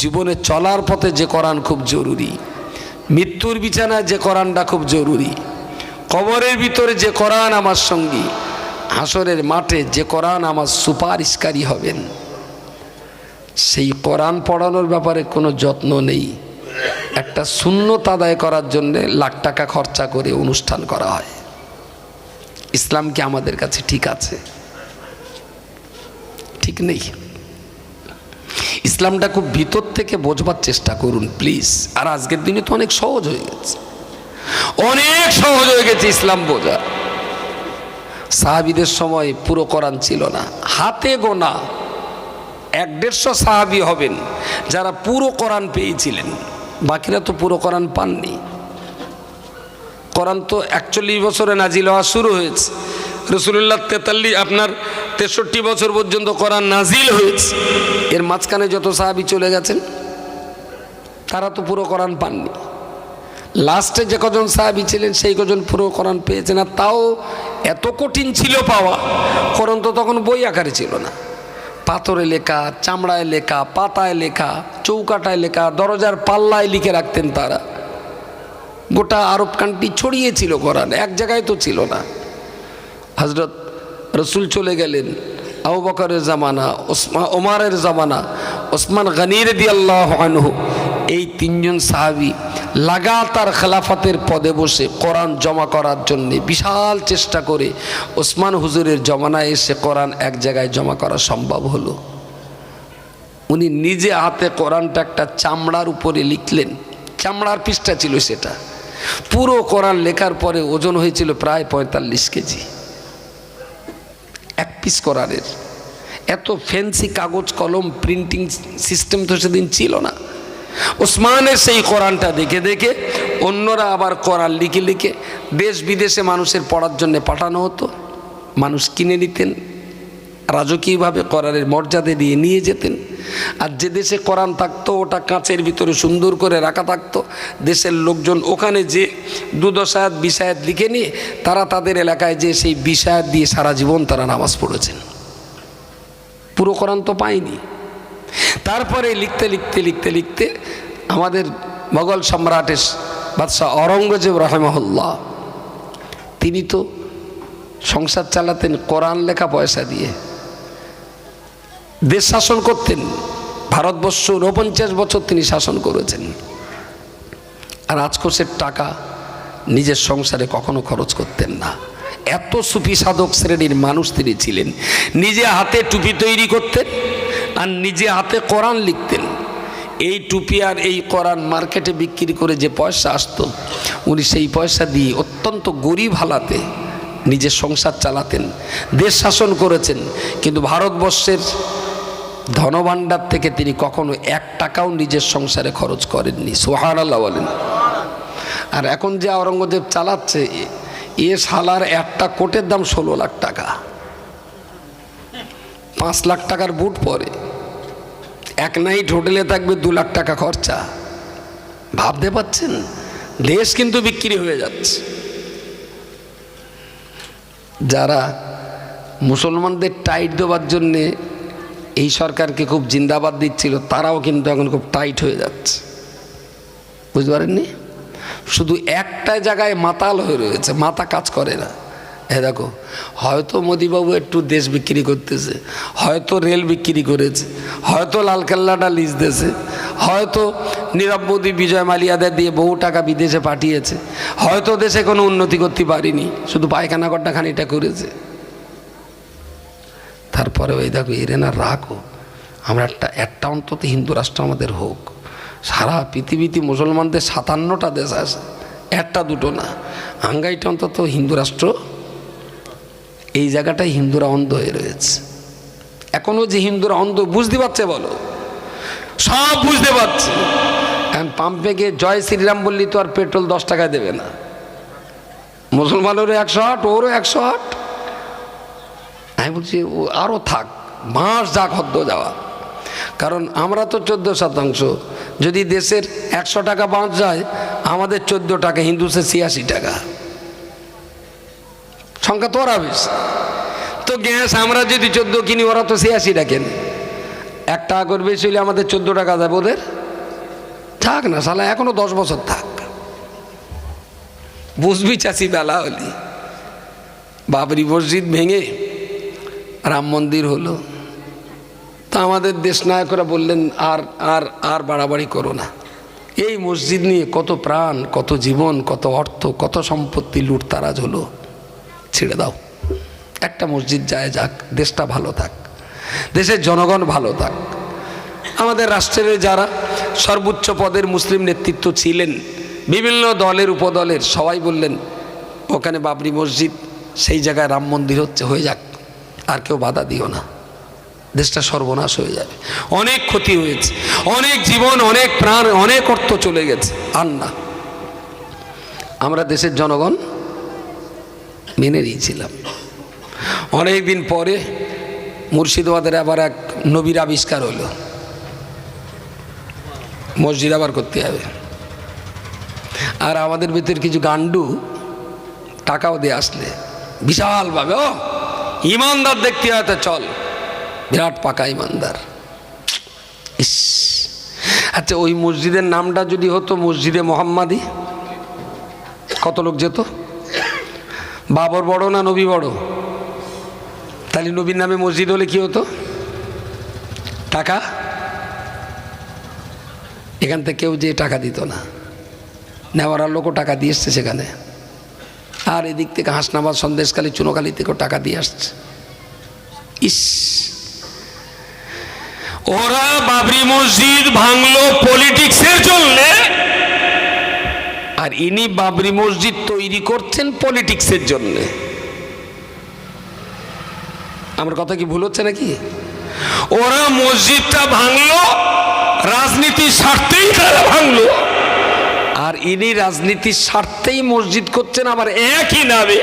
জীবনে চলার পথে যে কোরআন খুব জরুরি, মৃত্যুর বিছানায় যে কোরআনটা খুব জরুরি, কবরের ভিতরে যে কোরআন আমার সঙ্গী, হাসরের মাঠে যে কোরআন আমার সুপারিশকারী হবেন, সেই কোরআন পড়ানোর ব্যাপারে কোনো যত্ন নেই। একটা সুন্নত আদায় করার জন্যে লাখ টাকা খরচা করে অনুষ্ঠান করা হয়। ইসলাম কি আমাদের কাছে ঠিক আছে? ঠিক নেই। ইসলামটা খুব ভিতর থেকে বোঝবার চেষ্টা করুন প্লিজ। আর আজকের দিনে তো অনেক সহজ হয়ে গেছে, অনেক সহজ হয়ে গেছে ইসলাম বোঝা। সাহাবীদের সময় পুরো কোরআন ছিল না, হাতে গোনা 150 সাহাবী হবেন যারা পুরো কোরআন পেয়েছিলেন, বাকিরা তো পুরো কোরআন পাননি। কোরআন তো 41 বছরে নাজিল হওয়া শুরু হয়েছে, রাসূলুল্লাহ 63 বছর পর্যন্ত কোরআন নাজিল হয়েছে। এর মাঝখানে যত সাহাবী চলে গেছেন তারা তো পুরো কোরআন পাননি। লাস্টে যে কজন সাহাবী ছিলেন সেই কজন পুরো কোরআন পেয়েছেন, আর তাও এত কঠিন ছিল পাওয়া। কোরআন তো তখন বই আকারে ছিল না, পাথরে লেখা, চামড়ায় লেখা, পাতায় লেখা, চৌকাটায় লেখা, দরজার পাল্লায় লিখে রাখতেন তারা। গোটা আরব কান্ট্রি ছড়িয়েছিল কোরআন, এক জায়গায় তো ছিল না। হযরত রসুল চলে গেলেন, আবু বকরের জামানা, ওমরের জামানা, ওসমান গনি রাদিয়াল্লাহু আনহু, এই 3 জন সাহাবী লাগাতার খেলাফতের পদে বসে কোরআন জমা করার জন্য বিশাল চেষ্টা করে ওসমান হুজুরের জমানায় এসে কোরআন এক জায়গায় জমা করা সম্ভব হলো। উনি নিজে হাতে কোরআনটা একটা চামড়ার উপরে লিখলেন, চামড়ার পৃষ্ঠা ছিল সেটা। পুরো কোরআন লেখার পরে ওজন হয়েছিল প্রায় 45 কেজি এক পিস কোরআনের। এত ফ্যান্সি কাগজ কলম প্রিন্টিং সিস্টেম তো সেদিন ছিল না। ওসমানের সেই কোরআনটা দেখে দেখে অন্যরা আবার কোরআন লিখে লিখে দেশ বিদেশে মানুষের পড়ার জন্য পাঠানো হতো। মানুষ কিনে নিতেন, রাজকীয়ভাবে কোরআনের মর্যাদা দিয়ে নিয়ে যেতেন। আর যে দেশে কোরআন থাকতো ওটা কাঁচের ভিতরে সুন্দর করে রাখা থাকতো, দেশের লোকজন ওখানে যে 2-10 আয়াত 20 আয়াত লিখে নিয়ে তারা তাদের এলাকায় যে সেই 20 আয়াত দিয়ে সারা জীবন তারা নামাজ পড়েছেন। পুরো কোরআন তো পায়নি। তারপরে লিখতে লিখতে লিখতে লিখতে আমাদের মোগল সম্রাটের বাদশাহ অরঙ্গজেব রাহিমাহুল্লাহ, তিনি তো সংসার চালাতেন কোরআন লেখা পয়সা দিয়ে, দেশ শাসন করতেন। ভারতবর্ষ 49 বছর তিনি শাসন করেছেন। আর রাজকোষের টাকা নিজের সংসারে কখনো খরচ করতেন না। এত সুফি সাধক শ্রেণীর মানুষ তিনি ছিলেন। নিজে হাতে টুপি তৈরি করতেন আর নিজে হাতে কোরআন লিখতেন। এই টুপি আর এই কোরআন মার্কেটে বিক্রি করে যে পয়সা আসতো, উনি সেই পয়সা দিয়ে অত্যন্ত গরিব হালাতে নিজের সংসার চালাতেন, দেশ শাসন করেছেন। কিন্তু ভারতবর্ষের ধনভাণ্ডার থেকে তিনি কখনো 1 টাকাও নিজের সংসারে খরচ করেননি। সুবহানাল্লাহ বলেন। আর এখন যে আওরঙ্গজেব চালাচ্ছে, এ শালার একটা কোটের দাম 16 লাখ টাকা, 5 লাখ টাকার বুট পরে, এক নাইট হোটেলে থাকবে 2 লাখ টাকা খরচা। ভাবতে পারছেন? দেশ কিন্তু বিক্রি হয়ে যাচ্ছে। যারা মুসলমানদের টাইট দেওয়ার জন্যে এই সরকারকে খুব জিন্দাবাদ দিচ্ছিল, তারাও কিন্তু এখন খুব টাইট হয়ে যাচ্ছে। বুঝতে পারেননি? শুধু একটা জায়গায় মাতাল হয়ে রয়েছে, মাথা কাজ করে না। দেখো, হয়তো মোদিবাবু একটু দেশ বিক্রি করতেছে, হয়তো রেল বিক্রি করেছে, হয়তো লালকেল্লাটা লিজ দিয়েছে, হয়তো নীরব মোদী বিজয় মালিয়াদের দিয়ে বহু টাকা বিদেশে পাঠিয়েছে, হয়তো দেশে কোনো উন্নতি করতে পারিনি, শুধু পায়খানা গড্ডা খানিটা করেছে। তারপরে ওই দেখো, এরেনা রাখো, আমরা একটা অন্তত হিন্দু রাষ্ট্র আমাদের হোক। সারা পৃথিবীতে মুসলমানদের 57টা দেশ আছে, 1-2 না। হাঙ্গাইটা অন্তত হিন্দু রাষ্ট্র, এই জায়গাটাই হিন্দুরা অন্ধ হয়ে রয়েছে। এখনো যে হিন্দুরা অন্ধ, বুঝতে পারছে বলো? সব বুঝতে পারছে। এখন পাম্পে গিয়ে জয় শ্রীরাম বললি তো আর পেট্রোল 10 টাকায় দেবে না। মুসলমানেরও 108, ওরও 108। আমি বলছি ও আরও থাক, মাস যাক হদ্দ যাওয়া। কারণ আমরা তো 14%। যদি দেশের 100 টাকা বাঁচ যায়, আমাদের 14 টাকা, হিন্দুসে 86 টাকা। সংখ্যা তো ওরা বেশি। তো গ্যাস আমরা যদি 14 কিনি, ওরা তো 86 টাকা কেনে। 1 টাকা করে বেশি হলে আমাদের 14 টাকা যাবে, ওদের থাক না শালা, এখনো 10 বছর থাক। বুঝবি চাষি বেলা হলি। বাবরি মসজিদ ভেঙে রাম মন্দির হলো, তা আমাদের দেশ নায়করা বললেন আর আর আর বাড়াবাড়ি করো না। এই মসজিদ নিয়ে কত প্রাণ, কত জীবন, কত অর্থ, কত সম্পত্তি লুটতারাজ হলো, ছেড়ে দাও। একটা মসজিদ যায় যাক, দেশটা ভালো থাক, দেশের জনগণ ভালো থাক। আমাদের রাষ্ট্রের যারা সর্বোচ্চ পদের মুসলিম নেতৃত্ব ছিলেন, বিভিন্ন দলের উপদলের সবাই বললেন ওখানে বাবরি মসজিদ, সেই জায়গায় রাম মন্দির হচ্ছে, হয়ে যাক, আর কেউ বাধা দিও না, দেশটা সর্বনাশ হয়ে যাবে। অনেক ক্ষতি হয়েছে, অনেক জীবন, অনেক প্রাণ, অনেক অর্থ চলে গেছে। আর না, আমরা দেশের জনগণ মেনে নিয়েছিলাম। অনেক দিন পরে মুর্শিদাবাদের আবার এক নবীর আবিষ্কার হলো, মসজিদ আবার করতে হবে। আর আমাদের ভিতরে কিছু গান্ডু টাকাও দিয়ে আসলে বিশালভাবে, ও ইমানদার দেখতে হয় তো চল, বিরাট পাকা ইমানদার। ইস, আচ্ছা ওই মসজিদের নামটা যদি হতো মসজিদে মোহাম্মদী, কত লোক যেত? বাবর বড় না নবী বড়? তাহলে নবীর নামে মসজিদ হলে কি হতো? টাকা, এখান থেকে কেউ যে টাকা দিত না, নেওয়ার লোকও টাকা দিয়ে এসছে সেখানে। আর এদিক থেকে হাসনাবাদ, সন্দেশখালী, চুনোখালী থেকেও টাকা দিয়ে আসছে। ইস, ওরা বাবরি মসজিদ ভাঙলো পলিটিক্সের জন্য, আর ইনি বাবরি মসজিদ তৈরি করছেন পলিটিক্সের জন্য। আমার কথা কি ভুল হচ্ছে নাকি? ওরা মসজিদটা ভাঙলো রাজনীতির স্বার্থেই তারা ভাঙলো, আর তিনি রাজনীতির স্বার্থেই মসজিদ করছেন, আবার একই নামে।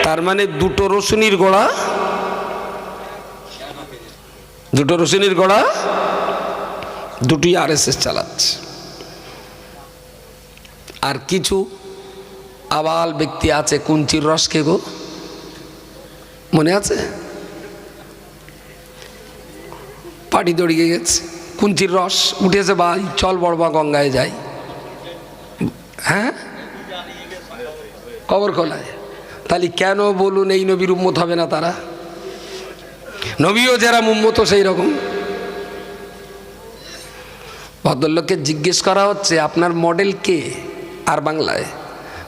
তার মানে দুটো রসুনির গোড়া, দুটো রসুনির গোড়া দুটি আরএসএস চালাচ্ছে। আর কিছু আবাল ব্যক্তি আছে, কুঞ্চির রস কে গো মনে আছে? পাটি দড়িয়ে গেছে, কুঞ্চির রস উঠেছে, ভাই চল বড়মা গঙ্গায় যাই। হ্যাঁ, কবর খোলায়। তাহলে কেন বলুন এই নবীর উম্মত হবে না তারা? নবীও যারা উম্মত সেই রকম। ভদ্রলোককে জিজ্ঞেস করা হচ্ছে আপনার মডেল কে? আর বাংলায়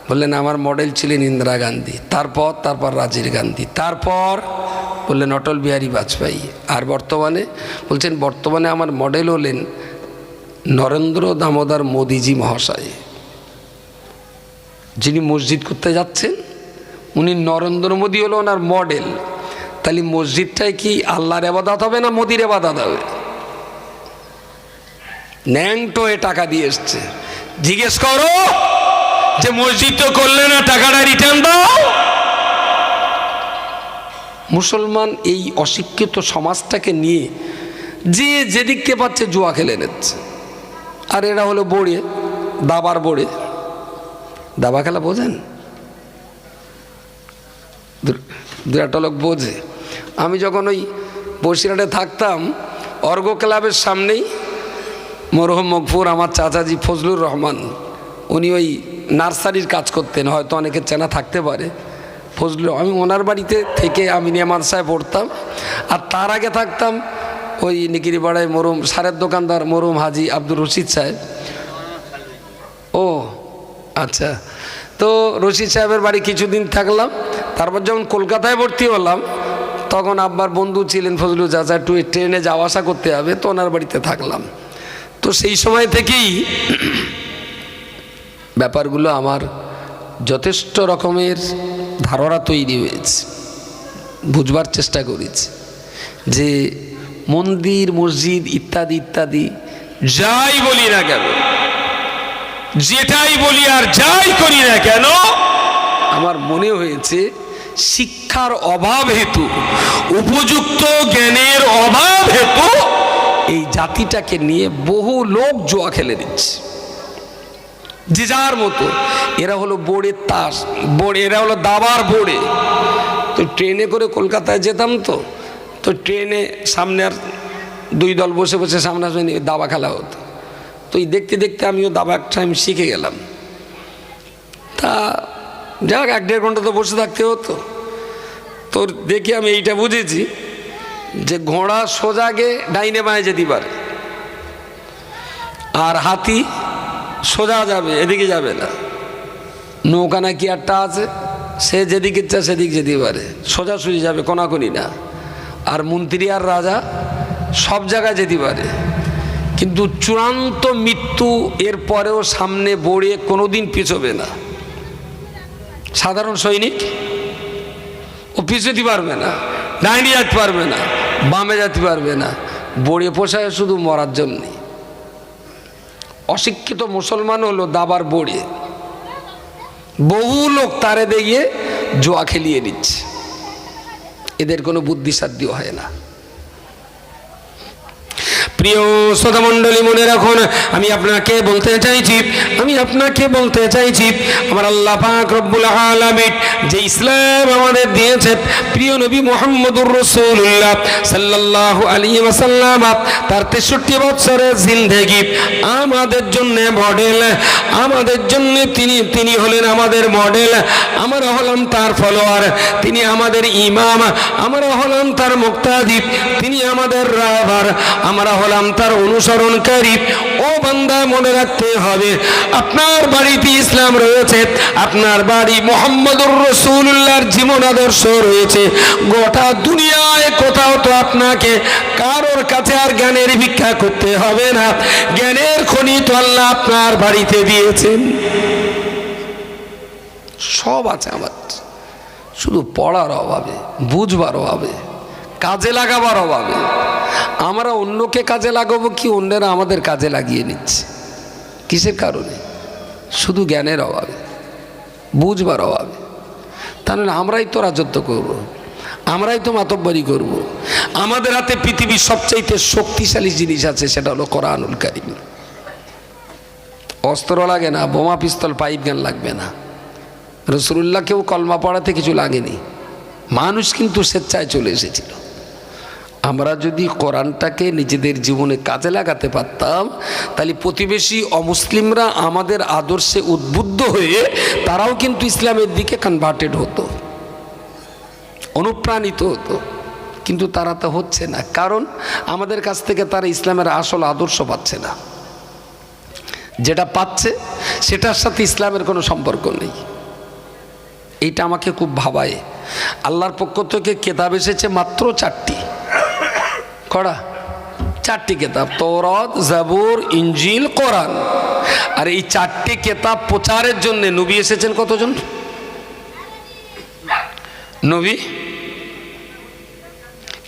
বললেন আমার মডেল ছিলেন ইন্দিরা গান্ধী, তারপর রাজীব গান্ধী, তারপর বললেন অটল বিহারী বাজপেয়ী, আর বর্তমানে বলছেন বর্তমানে আমার মডেল হলেন নরেন্দ্র দামোদর মোদিজি মহাশয়। যিনি মসজিদ করতে যাচ্ছেন উনি নরেন্দ্র মোদী হলো ওনার মডেল। তাহলে মসজিদটাই কি আল্লাহর ইবাদত হবে না মোদির ইবাদত হবে? ন্যাংটো এ টাকা দিয়ে এসছে, জিজ্ঞেস করো যে মসজিদ তো করলে না, টাকাটা রিটার্ন দাও। মুসলমান এই অশিক্ষিত সমাজটাকে নিয়ে যে যেদিককে পাচ্ছে জুয়া খেলে নিচ্ছে। আর এরা হলো বড়ে, দাবার বড়ে। দাবা খেলা বোঝেন? দু একটা লোক বোঝে। আমি যখন ওই বসিরহাটে থাকতাম, অর্গ ক্লাবের সামনেই মরহুম মগফুর আমার চাচাজি ফজলুর রহমান, উনি ওই নার্সারির কাজ করতেন, হয়তো অনেকের চেনা থাকতে পারে। ফজলুর, আমি ওনার বাড়িতে থেকে আমিনিয়া মাদ্রাসায় পড়তাম। আর তার আগে থাকতাম ওই নিকিরিপাড়ায় মরহুম সারের দোকানদার মরহুম হাজি আব্দুর রশিদ সাহেব। ও আচ্ছা, তো রশিদ সাহেবের বাড়ি কিছুদিন থাকলাম। তারপর যখন কলকাতায় ভর্তি হলাম তখন আব্বার বন্ধু ছিলেন ফজলু চাচা, একটু ট্রেনে যাওয়া আসা করতে হবে, তো ওনার বাড়িতে থাকলাম। তো সেই সময় থেকেই ব্যাপারগুলো আমার যথেষ্ট রকমের ধারণা তৈরি হয়েছে, বুঝবার চেষ্টা করেছি যে মন্দির মসজিদ ইত্যাদি ইত্যাদি যাই বলি না কেন, যেটাই বলি আর যাই করি না কেন, আমার মনে হয়েছে শিক্ষার অভাব হেতু, উপযুক্ত জ্ঞানের অভাব হেতু এই জাতিটাকে নিয়ে বহু লোক জুয়া খেলে দিচ্ছে যে যার মতো। এরা হলো বোর্ডের তাস, এরা হলো দাবার বোর্ডে। তো ট্রেনে করে কলকাতায় যেতাম, তো ট্রেনে সামনে আর দুই দল বসে বসে সামনাসামনি দাবা খেলা হতো। তো এই দেখতে দেখতে আমিও দাবা একটা আমি শিখে গেলাম। তা যাক 1-1.5 ঘন্টা তো বসে থাকতে হতো। তো দেখে আমি এইটা বুঝেছি যে ঘোড়া সোজা গে ডাইনে বাঁয়ে যেতে পারে, আর হাতি সোজা যাবে, এদিকে যাবে না। নৌকা নাকি একটা আছে, সে যেদিকে ইচ্ছা সেদিক যেতে পারে, সোজাসুজি যাবে, কোনাকুনি না। আর মন্ত্রী আর রাজা সব জায়গায় যেতে পারে, কিন্তু চূড়ান্ত মৃত্যু এর পরেও সামনে বড়ে কোনোদিন পিছবে না। সাধারণ সৈনিক ও পিছতে পারবে না, ডাইনে যেতে পারবে না, বামে যেতে পারবে না, বড়ে পোষায় শুধু মরার জন্যে। অশিক্ষিত মুসলমান হলো দাবার বড়ে। বহু লোক তারে দেখিয়ে জোয়া খেলিয়ে নিচ্ছে, এদের কোনো বুদ্ধিসাধ্য হয় না। প্রিয় শ্রোতা মণ্ডলী, মনে রাখুন, আমি আপনাকে বলতে চাইছি আমার আল্লাহ পাক রব্বুল আলামিন যে ইসলাম আমাদের দিয়েছে, প্রিয় নবী মুহাম্মদুর রাসূলুল্লাহ সাল্লাল্লাহু আলাইহি ওয়াসাল্লাম তার 63 বছরের জিন্দেগি আমাদের জন্য মডেল, আমাদের জন্য তিনি হলেন আমাদের মডেল। আমরা হলাম তার ফলোয়ার, তিনি আমাদের ইমাম, আমরা হলাম তার মুক্তাদি, তিনি আমাদের রাহবার, আমরা হলাম তার অনুসরণকারী। ও বান্দা, মনে রাখতে হবে আপনার বাড়িতে ইসলাম রয়েছে, আপনার বাড়ি মুহাম্মদুর রাসূলুল্লাহর জীবন আদর্শ রয়েছে। গোটা দুনিয়ায় কোথাও তো আপনাকে কারোর কাছে আর জ্ঞানের ভিক্ষা করতে হবে না, জ্ঞানের খনি তো আল্লাহ আপনার বাড়িতে দিয়েছেন। সব আছে আমার, শুধু পড়ার অভাবে, বুঝবার অভাবে, কাজে লাগাবার অভাবে। আমরা অন্যকে কাজে লাগাবো কি, অন্যরা আমাদের কাজে লাগিয়ে নিচ্ছে। কিসের কারণে? শুধু জ্ঞানের অভাবে, বুঝবার অভাবে। তাহলে আমরাই তো রাজত্ব করব, আমরাই তো মাতব্বরি করব। আমাদের হাতে পৃথিবীর সবচাইতে শক্তিশালী জিনিস আছে, সেটা হলো কোরআনুল কারীম। অস্ত্র লাগে না, বোমা পিস্তল পাইপ গান লাগবে না। রাসূলুল্লাহকেও কলমা পড়াতে কিছু লাগেনি, মানুষ কিন্তু স্বেচ্ছায় চলে এসেছিল। আমরা যদি কোরআনটাকে নিজেদের জীবনে কাজে লাগাতে পারতাম, তাহলে প্রতিবেশী অমুসলিমরা আমাদের আদর্শে উদ্বুদ্ধ হয়ে তারাও কিন্তু ইসলামের দিকে কনভার্টেড হতো, অনুপ্রাণিত হতো। কিন্তু তারা তো হচ্ছে না, কারণ আমাদের কাছ থেকে তারা ইসলামের আসল আদর্শ পাচ্ছে না। যেটা পাচ্ছে সেটার সাথে ইসলামের কোনো সম্পর্ক নেই। এইটা আমাকে খুব ভাবায়। আল্লাহর পক্ষ থেকে কেতাব এসেছে মাত্র 4টি, কড়া 4টি কেতাব, তৌরাত, জাবুর, ইনজিল, কোরআন। আর এই 4টি কেতাব প্রচারের জন্য নবী এসেছেন কতজন? নবী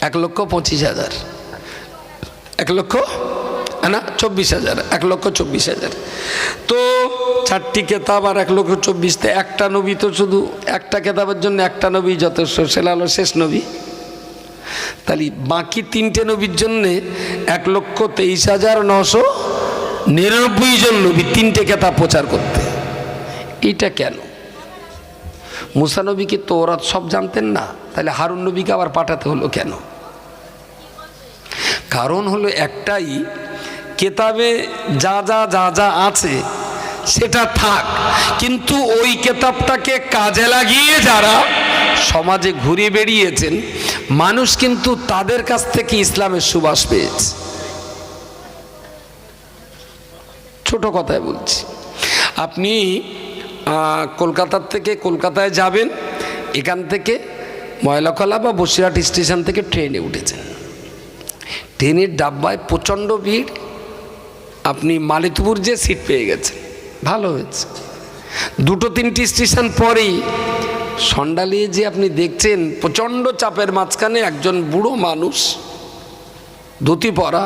1,25,000, 1,24,000, 1,24,000। তো 4টি কেতাব আর 1,24,000, একটা নবী তো শুধু একটা কেতাবের জন্য একটা নবী যথেষ্ট, সেটা হলো শেষ নবী। তাহলে বাকি 3টে নবীর জন্যে 1,23,999 জন নবী 3টে কেতাব প্রচার করতে। এটা কেন? মুসা নবী কি তৌরাত সব জানতেন না? তাহলে হারুন নবীকে আবার পাঠাতে হলো কেন? কারণ হলো একটাই, কেতাবে যা যা যা যা আছে সেটা থাক, কিন্তু ওই কেতাবটাকে কাজে লাগিয়ে যারা সমাজে ঘুরে বেরিয়েছেন, মানুষ কিন্তু তাদের কাছ থেকে ইসলামের সুবাস পেয়েছে। ছোট কথায় বলছি, আপনি কলকাতার থেকে কলকাতায় যাবেন, এখান থেকে ময়লাকলা বা বসিরহাট স্টেশন থেকে ট্রেনে উঠেছেন, ট্রেনের ডাব্বায় প্রচণ্ড ভিড়, আপনি মালিতপুর যে সিট পেয়ে গেছেন, ভালো হয়েছে। 2-3টি স্টেশন পরেই সন্ডালিয়ে যে আপনি দেখছেন প্রচণ্ড চাপের মাঝখানে একজন বুড়ো মানুষ, ধুতি পরা,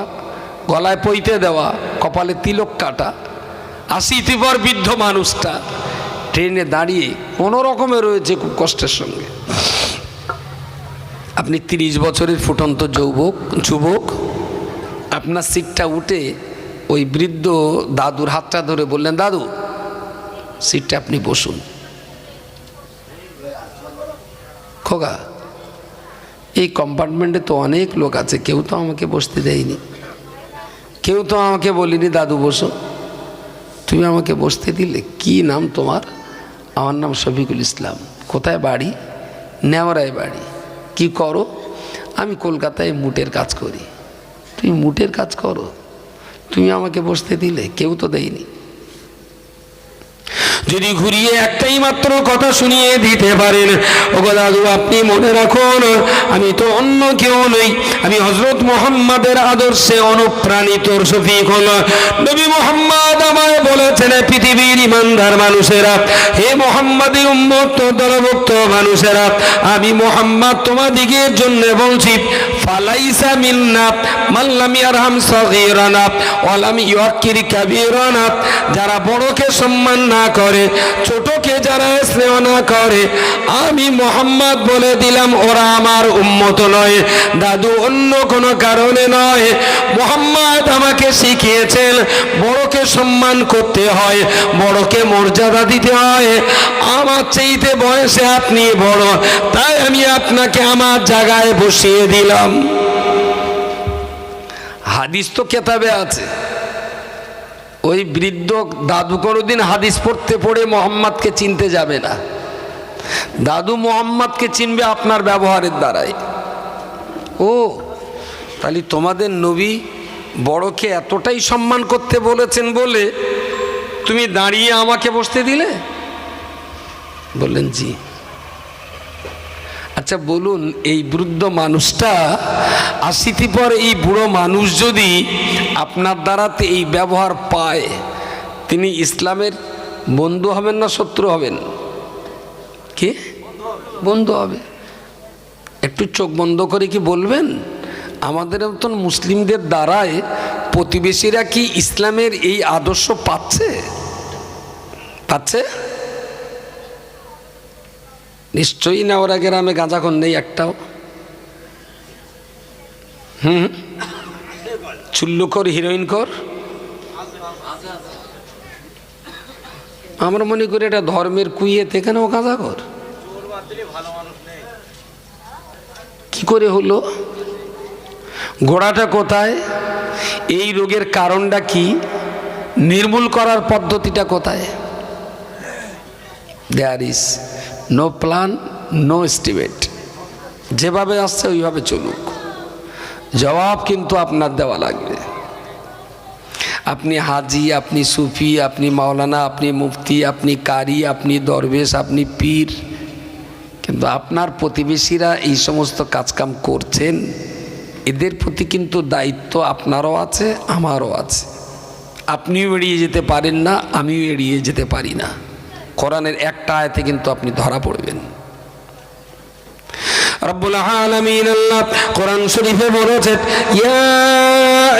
গলায় পইতে দেওয়া, কপালে তিলক কাটা, 80 পর বৃদ্ধ মানুষটা ট্রেনে দাঁড়িয়ে কোনো রকমে রয়েছে খুব কষ্টের সঙ্গে। আপনি 30 বছরের ফুটন্ত যুবক, আপনার সিটটা উঠে ওই বৃদ্ধ দাদুর হাতটা ধরে বললেন, দাদু সিটটা আপনি বসুন। খোকা, এই কম্পার্টমেন্টে তো অনেক লোক আছে, কেউ তো আমাকে বসতে দেয়নি, কেউ তো আমাকে বলিনি দাদু বসো, তুমি আমাকে বসতে দিলে। কি নাম তোমার? আমার নাম শফিকুল ইসলাম। কোথায় বাড়ি? নেওয়ারায় বাড়ি। কি করো? আমি কলকাতায় মুটের কাজ করি। তুমি মুটের কাজ করো, তুমি আমাকে বসতে দিলে? কেউ তো দেয়নি। যদি ঘুরিয়ে একটাই মাত্র কথা শুনিয়ে দিতে পারেন, ওগো দাদু আপনি মনে রাখুন, আমি তো অন্য কেউ নই, আমি হযরত মুহাম্মাদের আদর্শে অনুপ্রাণিত শফিকুল নবী মুহাম্মদ আমায় বলেছেন, পৃথিবীর ইমানদার মানুষেরা, হে মুহাম্মাদের উম্মত দলভুক্ত মানুষেরা, আমি মুহাম্মদ তোমাদিগের জন্য বলছি, ফালাইসা মিন্না মান লাম ইয়ারহাম সাগীরানা ওয়া লাম ইউক্কির কাবীরানা। যারা বড়কে সম্মান না করে, ছোটকে যারা স্নেহ না করে, আমি মুহাম্মদ বলে দিলাম ওরা আমার উম্মত নয়। দাদু অন্য কোনো কারণে নয়, মুহাম্মদ আমাকে শিখিয়েছেন বড়কে সম্মান করতে হয়, বড়কে মর্যাদা দিতে হয়। আমার চাইতে বয়সে আপনি বড়, তাই আমি আপনাকে আমার জায়গায় বসিয়ে দিলাম। হাদিস তো কেতাবে আছে। ওই বৃদ্ধ দাদু কোনোদিন হাদিস পড়ে মোহাম্মদকে চিনতে যাবে না। দাদু মোহাম্মদকে চিনবে আপনার ব্যবহারের দ্বারাই। ও তাহলে তোমাদের নবী বড়কে এতটাই সম্মান করতে বলেছেন বলে তুমি দাঁড়িয়ে আমাকে বসতে দিলে? বললেন জি। আচ্ছা বলুন, এই বৃদ্ধ মানুষটা 80 পর এই বুড়ো মানুষ যদি আপনার দ্বারাতে এই ব্যবহার পায়, তিনি ইসলামের বন্ধু হবেন না শত্রু হবেন? কে বন্ধু হবে? একটু চোখ বন্ধ করে কি বলবেন, আমাদের মতন মুসলিমদের দ্বারায় প্রতিবেশীরা কি ইসলামের এই আদর্শ পাচ্ছে? পাচ্ছে? নিশ্চয়ই নেওয়ারা গ্রামে গাঁজাখোর নেই একটাও। চুল্লুখোর, হিরোইনখোর। আমরা মনে করি এটা ধর্মের কুইয়েতে, এখানেও গাঁজাখোর। কি করে হলো? গোড়াটা কোথায়? এই রোগের কারণটা কি? নির্মূল করার পদ্ধতিটা কোথায়? There is no plan, no estimate. যেভাবে আসছে ওইভাবে চলুক, জবাব কিন্তু আপনার দেওয়া লাগবে। আপনি হাজি, আপনি সুফি, আপনি মাওলানা, আপনি মুফতি, আপনি কারি, আপনি দরবেশ, আপনি পীর, কিন্তু আপনার প্রতিবেশীরা এই সমস্ত কাজকাম করছেন, এদের প্রতি কিন্তু দায়িত্ব আপনারও আছে, আমারও আছে। আপনিও এড়িয়ে যেতে পারেন না, আমিও এড়িয়ে যেতে পারি না। কোরআনের একটা আয়াতে কিন্তু আপনি ধরা পড়বেন। রব্বুল আলামিন আল্লাহ কোরআন শরীফে বলেছেন, ইয়া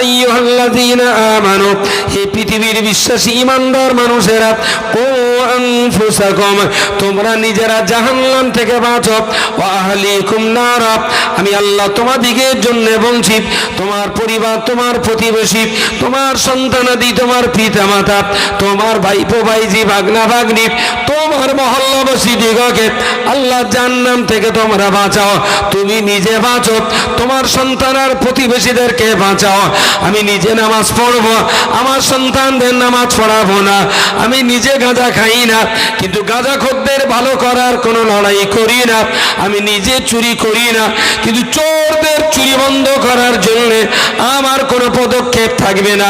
আইয়ুহাল্লাযীনা আমানু, হে পৃথিবীর বিশ্বাসী ঈমানদার মানুষেরা, কু আনফুসাকুম, তোমরা নিজেরা জাহান্নাম থেকে বাঁচো, ওয়া আহলিকুম নারা, আমি আল্লাহ তোমাদিগের জন্য বলছি, তোমার পরিবার, তোমার প্রতিবেশী, তোমার সন্তানাদি, তোমার পিতামাতা, তোমার ভাইপো ভাইজি, ভাগনা ভাগ্নি, তোমার মহল্লাবাসী দিগকে আল্লাহ জাহান্নাম থেকে তোমরা বাঁচাও। তুমি নিজে বাঁচো, তোমার সন্তান আর প্রতিবেশীদেরকে বাঁচাও। আমি নিজে নামাজ পড়বো, আমার সন্তানদের নামাজ পড়াবো না। আমি নিজে গাঁজা খাই না, কিন্তু গাঁজাখোরদের ভালো করার কোনো লড়াই করি না। আমি নিজে চুরি করি না, কিন্তু চোরদের চুরি বন্ধ করার জন্য আমার কোনো পদক্ষেপ থাকবে না।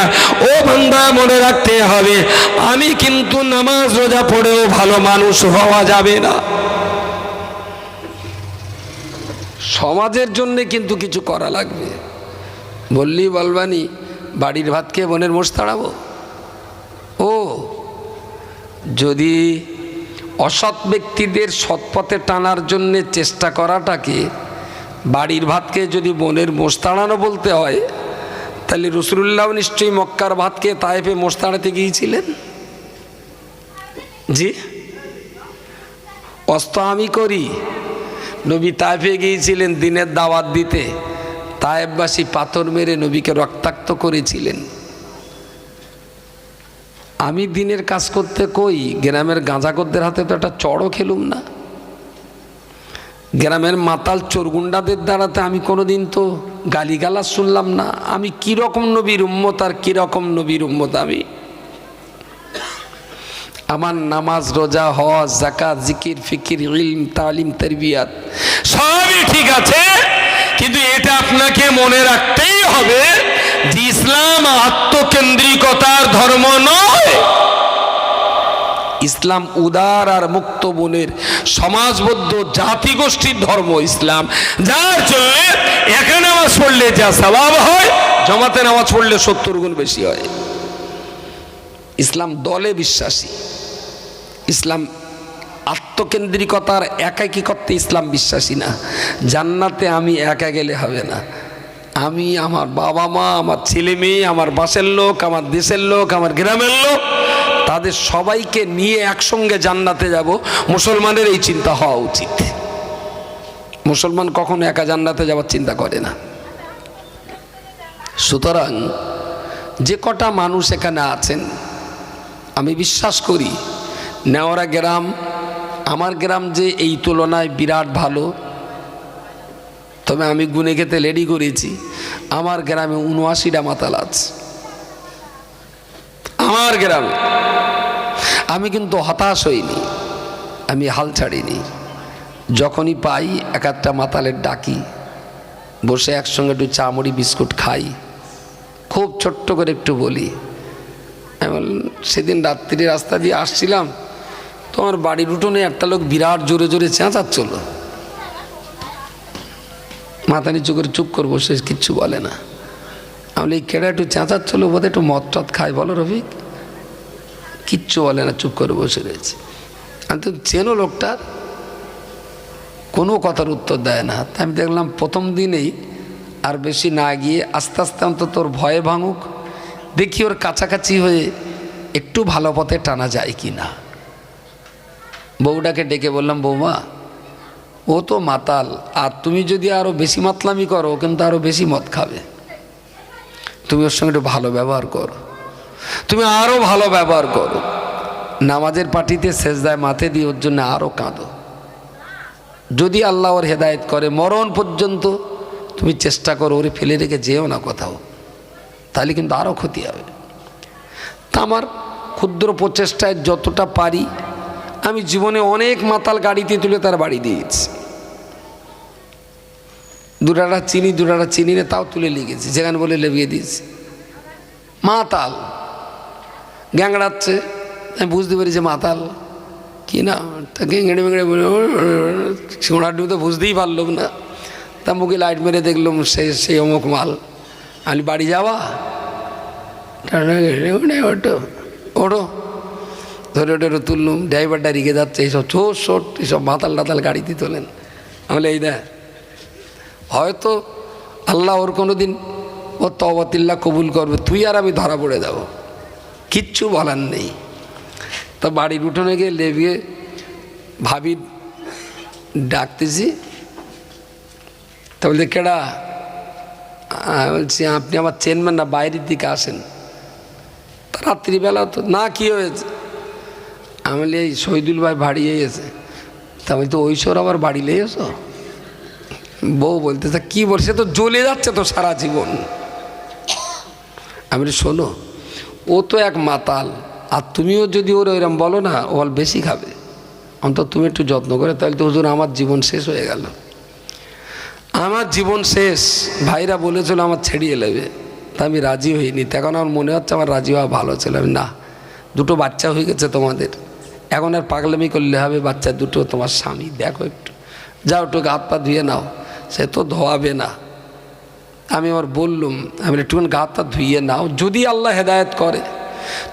ও বান্দা, মনে রাখতে হবে, আমি কিন্তু নামাজ রোজা পড়েও ভালো মানুষ হওয়া যাবে না। সমাজের জন্য কিন্তু কিছু করা লাগবে। বললি বলবানি বাড়ির ভাত খেয়ে বোনের মোষ তাড়াবো? ও, যদি অসৎ ব্যক্তিদের সৎপথে টানার জন্য চেষ্টা করাটাকে বাড়ির ভাতকে যদি বোনের মোষ তাড়ানো বলতে হয়, তাহলে রাসূলুল্লাহ নিশ্চয়ই মক্কার ভাত খেয়ে তায়েফে মোষ তাড়াতে গিয়েছিলেন। জি, অস্ত আমি করি। নবী তায়েফে গিয়েছিলেন দিনের দাওয়াত দিতে, তায়েফবাসী পাথর মেরে নবীকে রক্তাক্ত করেছিলেন। আমি দিনের কাজ করতে কই গ্রামের গাঁজাখোরদের হাতে তো একটা চড়ও খেলুম না। গ্রামের মাতাল চোরগুন্ডাদের দ্বারাতে আমি কোনোদিন তো গালিগালাজ শুনলাম না। আমি কীরকম নবীর উম্মত আর কীরকম নবীর উম্মত আমি। আমার নামাজ, রোজা, হজ, যাকাত, জিকির, ফিকির, ইলম, তালিম, তারবিয়াত সবই ঠিক আছে, কিন্তু এটা আপনাকে মনে রাখতেই হবে যে ইসলাম আত্মকেন্দ্রিকতার ধর্ম নয়। ইসলাম উদার আর মুক্ত মনের সমাজবদ্ধ জাতিগোষ্ঠীর ধর্ম ইসলাম, যার জন্য একা নামাজ পড়লে যা সওয়াব হয়, জামাতে নামাজ পড়লে 70 গুণ বেশি হয়। ইসলাম দলে বিশ্বাসী, ইসলাম আত্মকেন্দ্রিকতার একাকিত্বে ইসলাম বিশ্বাসী না। জান্নাতে আমি একা গেলে হবে না, আমি, আমার বাবা মা, আমার ছেলে মেয়ে, আমার বাসের লোক, আমার দেশের লোক, আমার গ্রামের লোক, তাদের সবাইকে নিয়ে একসঙ্গে জান্নাতে যাব। মুসলমানের এই চিন্তা হওয়া উচিত। মুসলমান কখনো একা জান্নাতে যাওয়ার চিন্তা করে না। সুতরাং যে কটা মানুষ এখানে আছেন, আমি বিশ্বাস করি নেওয়ারা গ্রাম, আমার গ্রাম যে এই তুলনায় বিরাট ভালো। তবে আমি গুনে খেতে রেডি করেছি, আমার গ্রামে ৭৯টা মাতাল আছে। আমার গ্রামে আমি কিন্তু হতাশ হইনি, আমি হাল ছাড়িনি। যখনই পাই এক একটা মাতালের ডাকি, বসে একসঙ্গে একটু চা মুড়ি বিস্কুট খাই, খুব ছোট্ট করে একটু বলি। সেদিন রাত্রি রাস্তা দিয়ে আসছিলাম, তোমার বাড়ির উঠোনে একটা লোক বিরাট জোরে জোরে চেঁচাচ্ছিল। মাথা নিচু করে চুপ করে বসে কিচ্ছু বলে না। আমি এই কেডা একটু চেঁচাচ্ছিল, বোধহয় একটু মদ টদ খাই, বলো রফিক? কিচ্ছু বলে না, চুপ করে বসে রয়েছে। আমি তো চেনো লোকটার, কোনো কথার উত্তর দেয় না। তাই আমি দেখলাম প্রথম দিনেই আর বেশি না গিয়ে আস্তে আস্তে অন্তত ওর ভয়ে ভাঙুক, দেখি ওর কাছাকাছি হয়ে একটু ভালো পথে টানা যায় কি না। বউটাকে ডেকে বললাম, বৌমা ও তো মাতাল, আর তুমি যদি আরও বেশি মাতলামি করো ও কিন্তু আরও বেশি মদ খাবে, তুমি ওর সঙ্গে একটু ভালো ব্যবহার করো, তুমি আরও ভালো ব্যবহার করো, নামাজের পার্টিতে সেজদায় মাথে দিয়ে ওর জন্য আরও কাঁদো, যদি আল্লাহ ওর হেদায়েত করে মরণ পর্যন্ত তুমি চেষ্টা করো ওরে ফেলে রেখে যেও না কোথাও, তাহলে কিন্তু আরও ক্ষতি হবে। তা আমার ক্ষুদ্র প্রচেষ্টায় যতটা পারি আমি জীবনে অনেক মাতাল গাড়িতে তুলে তার বাড়ি দিয়েছি, দুটাটা চিনি না তাও তুলে লিখেছি, যেখানে বলে লেবিয়ে দিয়েছি। মাতাল গ্যাংড়াচ্ছে, আমি বুঝতে পারি যে মাতাল কি না, তা গেঁড়ে বেঁড়ে সিংড়া ডুবে তো বুঝতেই পারলাম না, তা মুখে লাইট মেরে দেখলাম সেই অমুক মাল। আমি বাড়ি যাওয়া, ওটো ওটো ধরে ওটা তুললুম, ড্রাইভারটা রেগে যাচ্ছে, এইসব ছোট এইসব মাতাল টাতাল গাড়িতে তোলেন। আমি এই দেখ হয়তো আল্লাহ ওর কোনো দিন ওর তওবাতিল্লাহ কবুল করবে, তুই আর আমি ধরা পড়ে যাব, কিচ্ছু বলার নেই। তা বাড়ির উঠোনে গিয়ে লেবিয়ে ভাবি ডাকতেছি, তা বলছে কেডা? বলছি আপনি আমার চেনবেন না, বাইরের দিকে আসেন। তা রাত্রিবেলা তো না, কি হয়েছে? আমি বলি এই শহীদুল ভাই বাড়ি এসে। তা বলতো ওইসর আবার বাড়ি লেগেছো? বউ বলতেছে কি বলছে, তো জ্বলে যাচ্ছে তো সারা জীবন। আমি বলি শোনো, ও তো এক মাতাল, আর তুমিও যদি ওর ওইরকম বলো না, ও বেশি খাবে, অন্তত তুমি একটু যত্ন করে, তাহলে তো হুজুর আমার জীবন শেষ হয়ে গেল। আমার জীবন শেষ, ভাইরা বলেছিল আমার ছেড়িয়ে নেবে, তা আমি রাজি হইনি। এখন আমার মনে হচ্ছে আমার রাজি হওয়া ভালো ছিল। আমি না, দুটো বাচ্চা হয়ে গেছে তোমাদের, এখন আর পাগলামি করলে হবে, বাচ্চা দুটো তোমার স্বামী, দেখো একটু যাও একটু হাত পা ধুয়ে নাও। সে তো ধোয়াবে না। আমি আবার বললুম, আমি একটুখানি গা হাত পা ধুইয়ে নাও, যদি আল্লাহ হেদায়েত করে।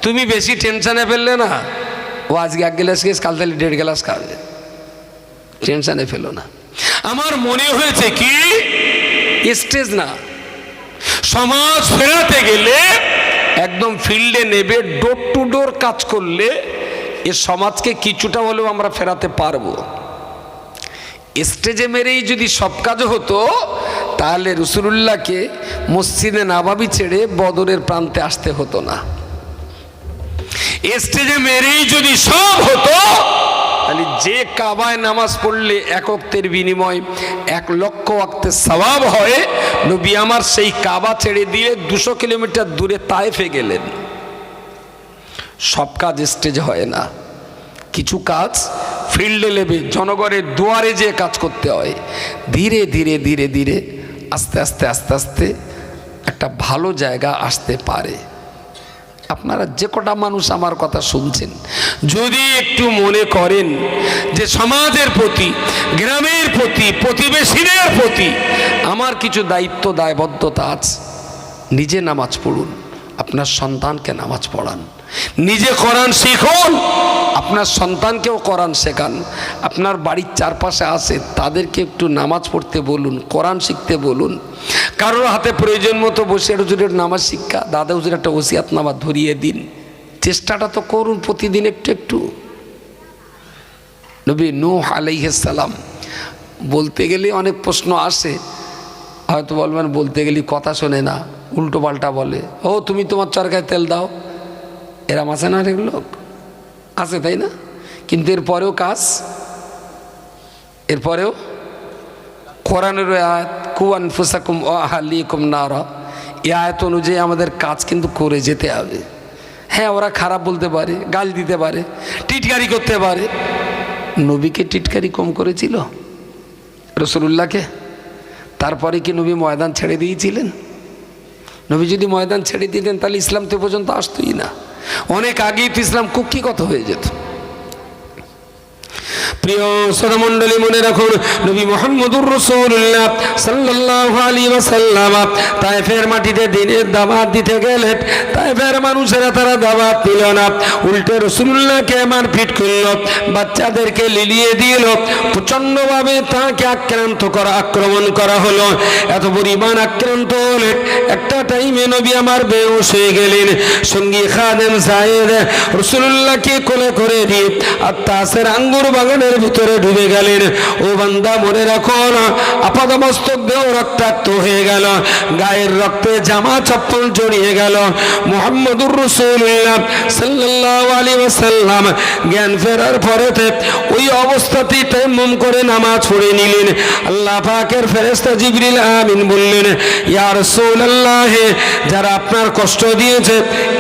তুমি বেশি টেনশানে ফেললে না, ও আজকে 1 গ্লাস খেয়েছে, কাল তাহলে 1.5 গ্লাস খাবে, টেনশানে ফেলো না। আমার মনে হয়েছে কি স্টেজ না, সমাজ ফেরাতে গেলে একদম ফিল্ডে নেবে, ডোর টু ডোর কাজ করলে এ সমাজকে কিছুটা হলেও আমরা ফেরাতে পারবো। স্টেজে মেরেই যদি সব কাজ হতো, তাহলে রাসূলুল্লাহকে মসজিদে নববী ছেড়ে বদরের প্রান্তে আসতে হতো না। স্টেজে মেরেই যদি সব হতো, তাহলে যে কাবায় নামাজ পড়লে 1 ওয়াক্তের বিনিময় 1 লক্ষ ওয়াক্তের সওয়াব হয়, নবী আমার সেই কাবা ছেড়ে দিয়ে 200 কিলোমিটার দূরে তায়েফে গেলেন। সব কাজ স্টেজে হয় না, কিছু কাজ ফিল্ডে লেবে জনগণের দুয়ারে যে কাজ করতে হয়। ধীরে ধীরে ধীরে ধীরে আস্তে আস্তে আস্তে আস্তে একটা ভালো জায়গা আসতে পারে। আপনারা যে কটা মানুষ আমার কথা শুনছেন, যদি একটু মনে করেন যে সমাজের প্রতি, গ্রামের প্রতি, প্রতিবেশীদের প্রতি আমার কিছু দায়িত্ব দায়বদ্ধতা আছে, নিজে নামাজ পড়ুন, আপনার সন্তানকে নামাজ পড়ান, নিজে কোরআন শিখুন, আপনার সন্তানকেও কোরআন শেখান। আপনার বাড়ির চারপাশে আছে তাদেরকে একটু নামাজ পড়তে বলুন, কোরআন শিখতে বলুন। কারোর হাতে প্রয়োজন মতো বসে হুজুরের নামাজ শিক্ষা, দাদা হুজুর একটা ওসিয়াত নামাজ ধরিয়ে দিন, চেষ্টাটা তো করুন প্রতিদিন একটু একটু। নবী নূহ আলাইহিস সালাম, বলতে গেলে অনেক প্রশ্ন আসে, হয়তো বলবেন বলতে গেলে কথা শোনে না, উল্টো পাল্টা বলে, ও তুমি তোমার চরকায় তেল দাও, এরম আছে না অনেক লোক আছে, তাই না? কিন্তু এরপরেও কাজ, এরপরেও কোরআনের আয়াত কু আনফুসাকুম ওয়া আহলিকুম নারা, এই আয়াত অনুযায়ী আমাদের কাজ কিন্তু করে যেতে হবে। হ্যাঁ, ওরা খারাপ বলতে পারে, গাল দিতে পারে, টিটকারি করতে পারে। নবীকে টিটকারি কম করেছিল রাসূলুল্লাহকে? তারপরে কি নবী ময়দান ছেড়ে দিয়েছিলেন? নবী যদি ময়দান ছেড়ে দিতেন তাহলে ইসলাম তো পর্যন্ত আসতোই না, অনেক আগেই তো ইসলাম কুক্ষিগত হয়ে যেত। প্রিয় শ্রোতামণ্ডলী, মনে রাখুন নবী মুহাম্মদুর রাসূলুল্লাহ সাল্লাল্লাহু আলাইহি ওয়াসাল্লাম তায়েফের মাটিতে দিনের দাওয়াত দিতে গেলেন। তায়েফের মানুষেরা তারা দাওয়াত দিল না, উল্টে রাসূলুল্লাহকে মারপিট করল, বাচ্চাদেরকে লিলিয়ে দিল, প্রচণ্ডভাবে তাকে আক্রমণ করা হলো। এত পরিমাণ আক্রান্ত হলেন, একটা টাইমে নবী আমার বেহুশ হয়ে গেলেন। সঙ্গী খাদেম সাইদ রাসূলুল্লাহকে কোলে করে দিয়ে আত্মাসের আঙ্গুর বাগানের ভিতরে ডুবে গেলেন। ও বান্দা, মনে রাখো না, আপাদমস্তক দেহ রক্তাক্ত হয়ে গেল, গায়ের রক্তে জামা চপ্পল জড়িয়ে গেল। মুহাম্মদুর রাসূলুল্লাহ সাল্লাল্লাহু আলাইহি ওয়াসাল্লাম জ্ঞান ফেরার পরেতে ওই অবস্থাতেই তায়াম্মুম করে নামাজ পড়ে নিলেন। আল্লাহ পাকের ফেরেশতা জিবরিল আমিন বললেন, ইয়া রাসূলুল্লাহ, যারা আপনার কষ্ট দিয়েছে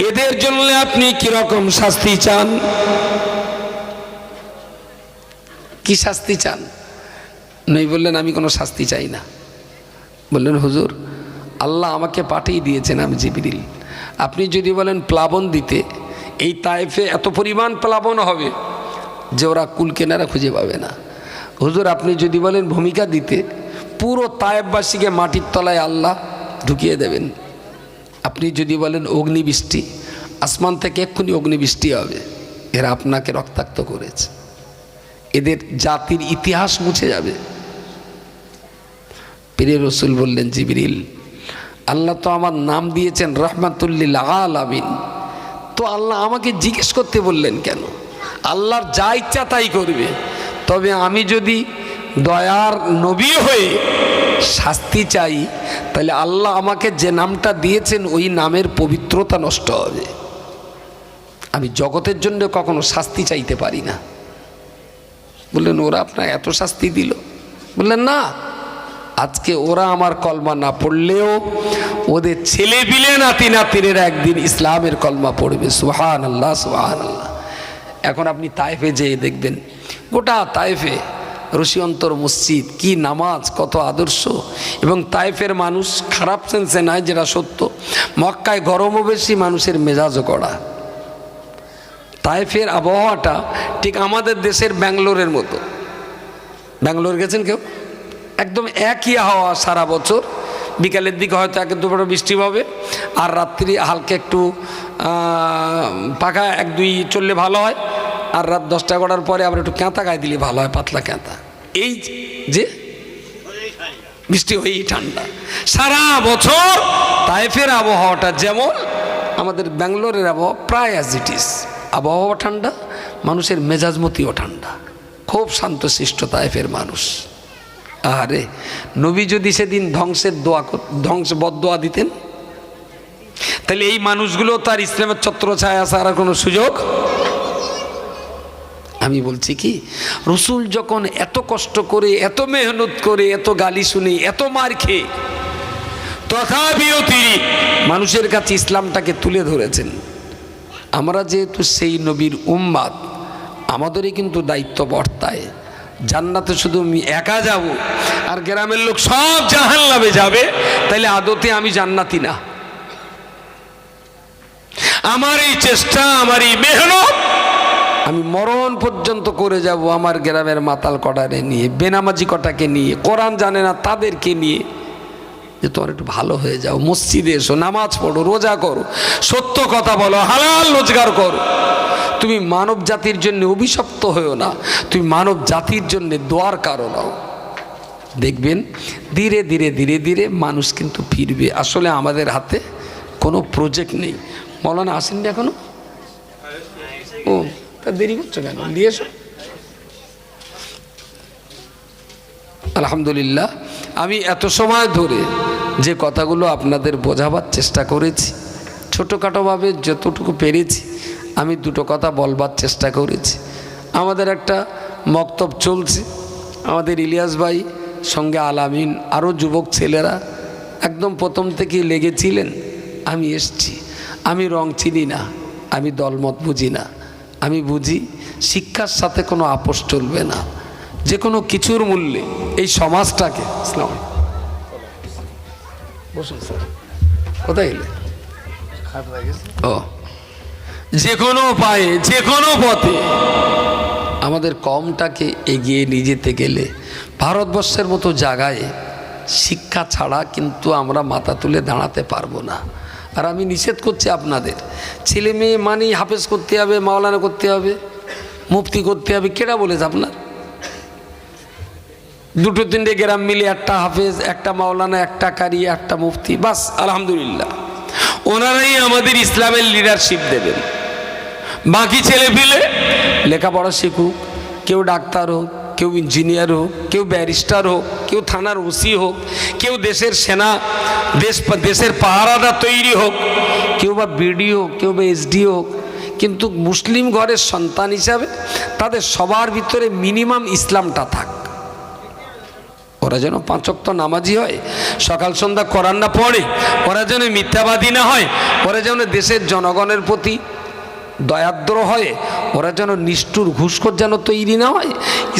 এদের জন্য আপনি কি রকম শাস্তি চান? কি শাস্তি চান? নবী বললেন, আমি কোনো শাস্তি চাই না। বললেন, হুজুর, আল্লাহ আমাকে পাঠিয়ে দিয়েছেন, আমি জিবরিল। আপনি যদি বলেন প্লাবন দিতে, এই তায়েফে এত পরিমাণ প্লাবন হবে যে ওরা কুল কেনারা খুঁজে পাবে না। হুজুর, আপনি যদি বলেন ভূমিকা দিতে, পুরো তায়েফবাসীকে মাটির তলায় আল্লাহ ঢুকিয়ে দেবেন। আপনি যদি বলেন অগ্নিবৃষ্টি, আসমান থেকে এক্ষুনি অগ্নিবৃষ্টি হবে। এরা আপনাকে রক্তাক্ত করেছে, এদের জাতির ইতিহাস মুছে যাবে। প্রিয় রাসূল বললেন, জিবরিল, আল্লাহ তো আমার নাম দিয়েছেন রাহমাতুল লিল আলামিন, তো আল্লাহ আমাকে জিজ্ঞেস করতে বললেন কেন? আল্লাহর যা ইচ্ছা তাই করবে। তবে আমি যদি দয়ার নবী হয়ে শাস্তি চাই, তাহলে আল্লাহ আমাকে যে নামটা দিয়েছেন ওই নামের পবিত্রতা নষ্ট হবে। আমি জগতের জন্য কখনো শাস্তি চাইতে পারি না। বললেন, ওরা আপনার এত শাস্তি দিল? বললেন, না, আজকে ওরা আমার কলমা না পড়লেও ওদের ছেলে বিলে নাতি নাতিরা একদিন ইসলামের কলমা পড়বে। সুবহানাল্লাহ, সুবহানাল্লাহ। এখন আপনি তায়েফে যেয়ে দেখবেন, গোটা তায়েফে রশিয়ন্তর মসজিদ, কি নামাজ, কত আদর্শ। এবং তায়েফের মানুষ খারাপ সেন্সে নয়, যেটা সত্য। মক্কায় গরমও বেশি, মানুষের মেজাজও কড়া। তায়েফের আবহাওয়াটা ঠিক আমাদের দেশের ব্যাঙ্গালোরের মতো। ব্যাঙ্গালোর গেছেন কেউ? একদম একই হাওয়া সারা বছর। বিকালের দিকে হয়তো একে দুপুরে বৃষ্টি হবে, আর রাত্রি হালকা একটু পাখা 1-2 চললে ভালো হয়, আর রাত 10টা 11টার পরে আবার একটু ক্যাঁতা গায়ে দিলে ভালো হয়, পাতলা ক্যাঁতা। এই যে বৃষ্টি হয়েই ঠান্ডা সারা বছর। তায়েফের আবহাওয়াটা যেমন আমাদের ব্যাঙ্গালোরের আবহাওয়া প্রায় অ্যাজ ইট ইজ। আবহাওয়া ঠান্ডা, মানুষের মেজাজমতিও ঠান্ডা, খুব শান্তশিষ্ট তায়েফের মানুষ। আরে নবী যদি সেদিন ধ্বংস বদদোয়া দিতেন, তাহলে এই মানুষগুলো তার ইসলামের ছত্রছায়া আসার কোনো সুযোগ। আমি বলছি কি, রসুল যখন এত কষ্ট করে, এত মেহনত করে, এত গালি শুনে, এত মার খেয়ে, তথাপিও তিনি মানুষের কাছে ইসলামটাকে তুলে ধরেছেন। আমরা যেহেতু সেই নবীর উম্মাত, আমাদেরই কিন্তু দায়িত্ব বর্তায়। জান্নাতে শুধু আমি একা যাব আর গ্রামের লোক সব জাহান্নামে যাবে, তাইলে আদতে আমি জান্নাতি না। আমার এই চেষ্টা, আমার এই মেহনত আমি মরণ পর্যন্ত করে যাব আমার গ্রামের মাতাল কটারে নিয়ে, বেনামাজি কটাকে নিয়ে, কোরআন জানে না তাদেরকে নিয়ে, যে তোমার একটু ভালো হয়ে যাও, মসজিদে এসো, নামাজ পড়ো, রোজা করো, সত্য কথা বলো, হালাল রোজগার করো। তুমি মানব জাতির জন্য অভিশপ্ত হয়েও না, তুমি মানব জাতির জন্য দোয়ার কারণ হও। দেখবেন ধীরে ধীরে ধীরে ধীরে মানুষ কিন্তু ফিরবে। আসলে আমাদের হাতে কোনো প্রজেক্ট নেই। মৌলানা আসেননি এখনো? ও, তা দেরি করছো কেন? দিয়ে এসো। আলহামদুলিল্লাহ, আমি এত সময় ধরে যে কথাগুলো আপনাদের বোঝাবার চেষ্টা করেছি, ছোটোখাটোভাবে যতটুকু পেরেছি আমি দুটো কথা বলবার চেষ্টা করেছি। আমাদের একটা মক্তব চলছে, আমাদের ইলিয়াস ভাই সঙ্গে আলামিন, আরও যুবক ছেলেরা একদম প্রথম থেকেই লেগেছিলেন। আমি এসছি, আমি রং চিনি না, আমি দলমত বুঝি না, আমি বুঝি শিক্ষার সাথে কোনো আপোষ চলবে না। যে কোনো কিছুর মূল্যে এই সমাজটাকে, বসুন স্যার, কোথায় এলে? ও, যে কোনো উপায়ে, যে কোনো পথে আমাদের কমটাকে এগিয়ে নিয়ে যেতে গেলে ভারতবর্ষের মতো জায়গায় শিক্ষা ছাড়া কিন্তু আমরা মাথা তুলে দাঁড়াতে পারবো না। আর আমি নিষেধ করছি আপনাদের, ছেলে মেয়ে মানেই হাফেজ করতে হবে, মাওলানা করতে হবে, মুফতি করতে হবে। কেডা বলেছে আপনার? দুটো তিনটে গ্রাম মিলে একটা হাফেজ, একটা মাওলানা, একটা কারি, একটা মুফতি, বাস আলহামদুলিল্লাহ। ওনারাই আমাদের ইসলামের লিডারশিপ দেবেন। বাকি ছেলে পেলে লেখাপড়া শিখুক, কেউ ডাক্তার হোক, কেউ ইঞ্জিনিয়ার হোক, কেউ ব্যারিস্টার হোক, কেউ থানার ওসি হোক, কেউ দেশের সেনা দেশের পাহারাদার তৈরি হোক, কেউ বা বিডি হোক, কেউ বা এসডি হোক। কিন্তু মুসলিম ঘরের সন্তান হিসাবে তাদের সবার ভিতরে মিনিমাম ইসলামটা থাক। ওরা যেন 5 ওয়াক্ত নামাজি হয়, সকাল সন্ধ্যা কোরআন না পড়ে, ওরা যেন মিথ্যাবাদী না হয়, ওরা যেন দেশের জনগণের প্রতি দয়াদ্র হয়, ওরা যেন নিষ্ঠুর ঘুষখোর যেন তৈরি না হয়।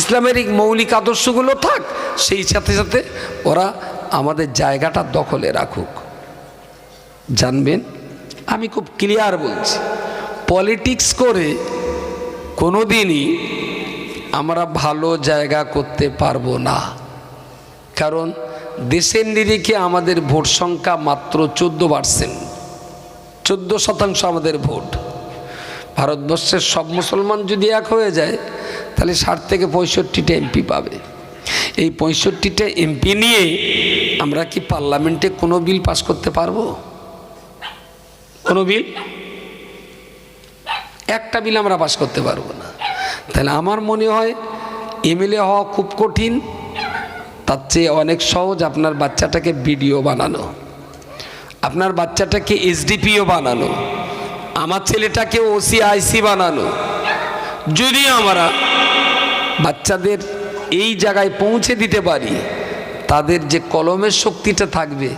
ইসলামের এই মৌলিক আদর্শগুলো থাক, সেই সাথে সাথে ওরা আমাদের জায়গাটা দখলে রাখুক। জানবেন, আমি খুব ক্লিয়ার বলছি, পলিটিক্স করে কোনো দিনই আমরা ভালো জায়গা করতে পারবো না। কারণ দেশের নিরিখে আমাদের ভোট সংখ্যা মাত্র 14%, 14% আমাদের ভোট। ভারতবর্ষের সব মুসলমান যদি এক হয়ে যায় তাহলে 60 থেকে 65টা এমপি পাবে। এই 65টা এমপি নিয়ে আমরা কি পার্লামেন্টে কোনো বিল পাস করতে পারবো? কোনো বিল, একটা বিল আমরা পাস করতে পারবো না। তাহলে আমার মনে হয় এমএলএ হওয়া খুব কঠিন, তার চেয়ে অনেক সহজ আপনার বাচ্চাটাকে বিডিও বানানো, আপনার বাচ্চাটাকে এসডিপিও বানানো, আমার ছেলেটাকে ওসি আইসি বানানো। যদি আমরা বাচ্চাদের এই জায়গায় পৌঁছে দিতে পারি, তাদের যে কলমের শক্তিটা থাকবে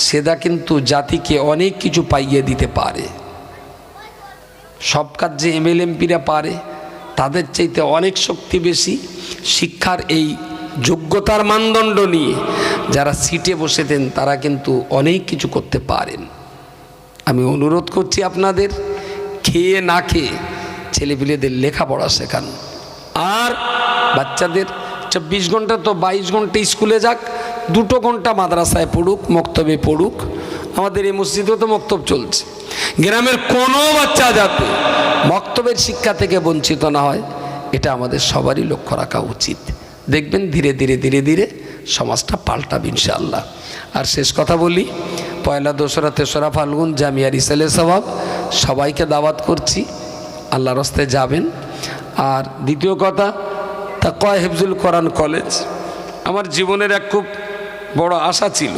সেটা কিন্তু জাতিকে অনেক কিছু পাইয়ে দিতে পারে। সব কাজ যে এমএলএ এমপিরা পারে, তাদের চাইতে অনেক শক্তি বেশি শিক্ষার এই যোগ্যতার মানদণ্ড নিয়ে যারা সিটে বসেছেন তারা কিন্তু অনেক কিছু করতে পারেন। আমি অনুরোধ করছি আপনাদের, খেয়ে না খেয়ে ছেলেপিলেদের লেখাপড়া শেখান। আর বাচ্চাদের 24 ঘন্টা তো 22 ঘন্টা স্কুলে যাক, 2 ঘন্টা মাদ্রাসায় পড়ুক, মক্তবে পড়ুক। আমাদের এই মসজিদেও তো মক্তব চলছে। গ্রামের কোনো বাচ্চা যাতে মক্তবের শিক্ষা থেকে বঞ্চিত না হয়, এটা আমাদের সবারই লক্ষ্য রাখা উচিত। দেখবেন ধীরে ধীরে ধীরে ধীরে সমাজটা পাল্টাবে ইনশাআল্লাহ। আর শেষ কথা বলি, পয়লা, দোসরা, তেসরা ফাল্গুন জামিয়া রিসালে সওয়াব সবাইকে দাওয়াত করছি, আল্লাহর রাস্তায় যাবেন। আর দ্বিতীয় কথা, তাকওয়া হিফজুল কোরআন কলেজ আমার জীবনের এক খুব বড় আশা ছিল।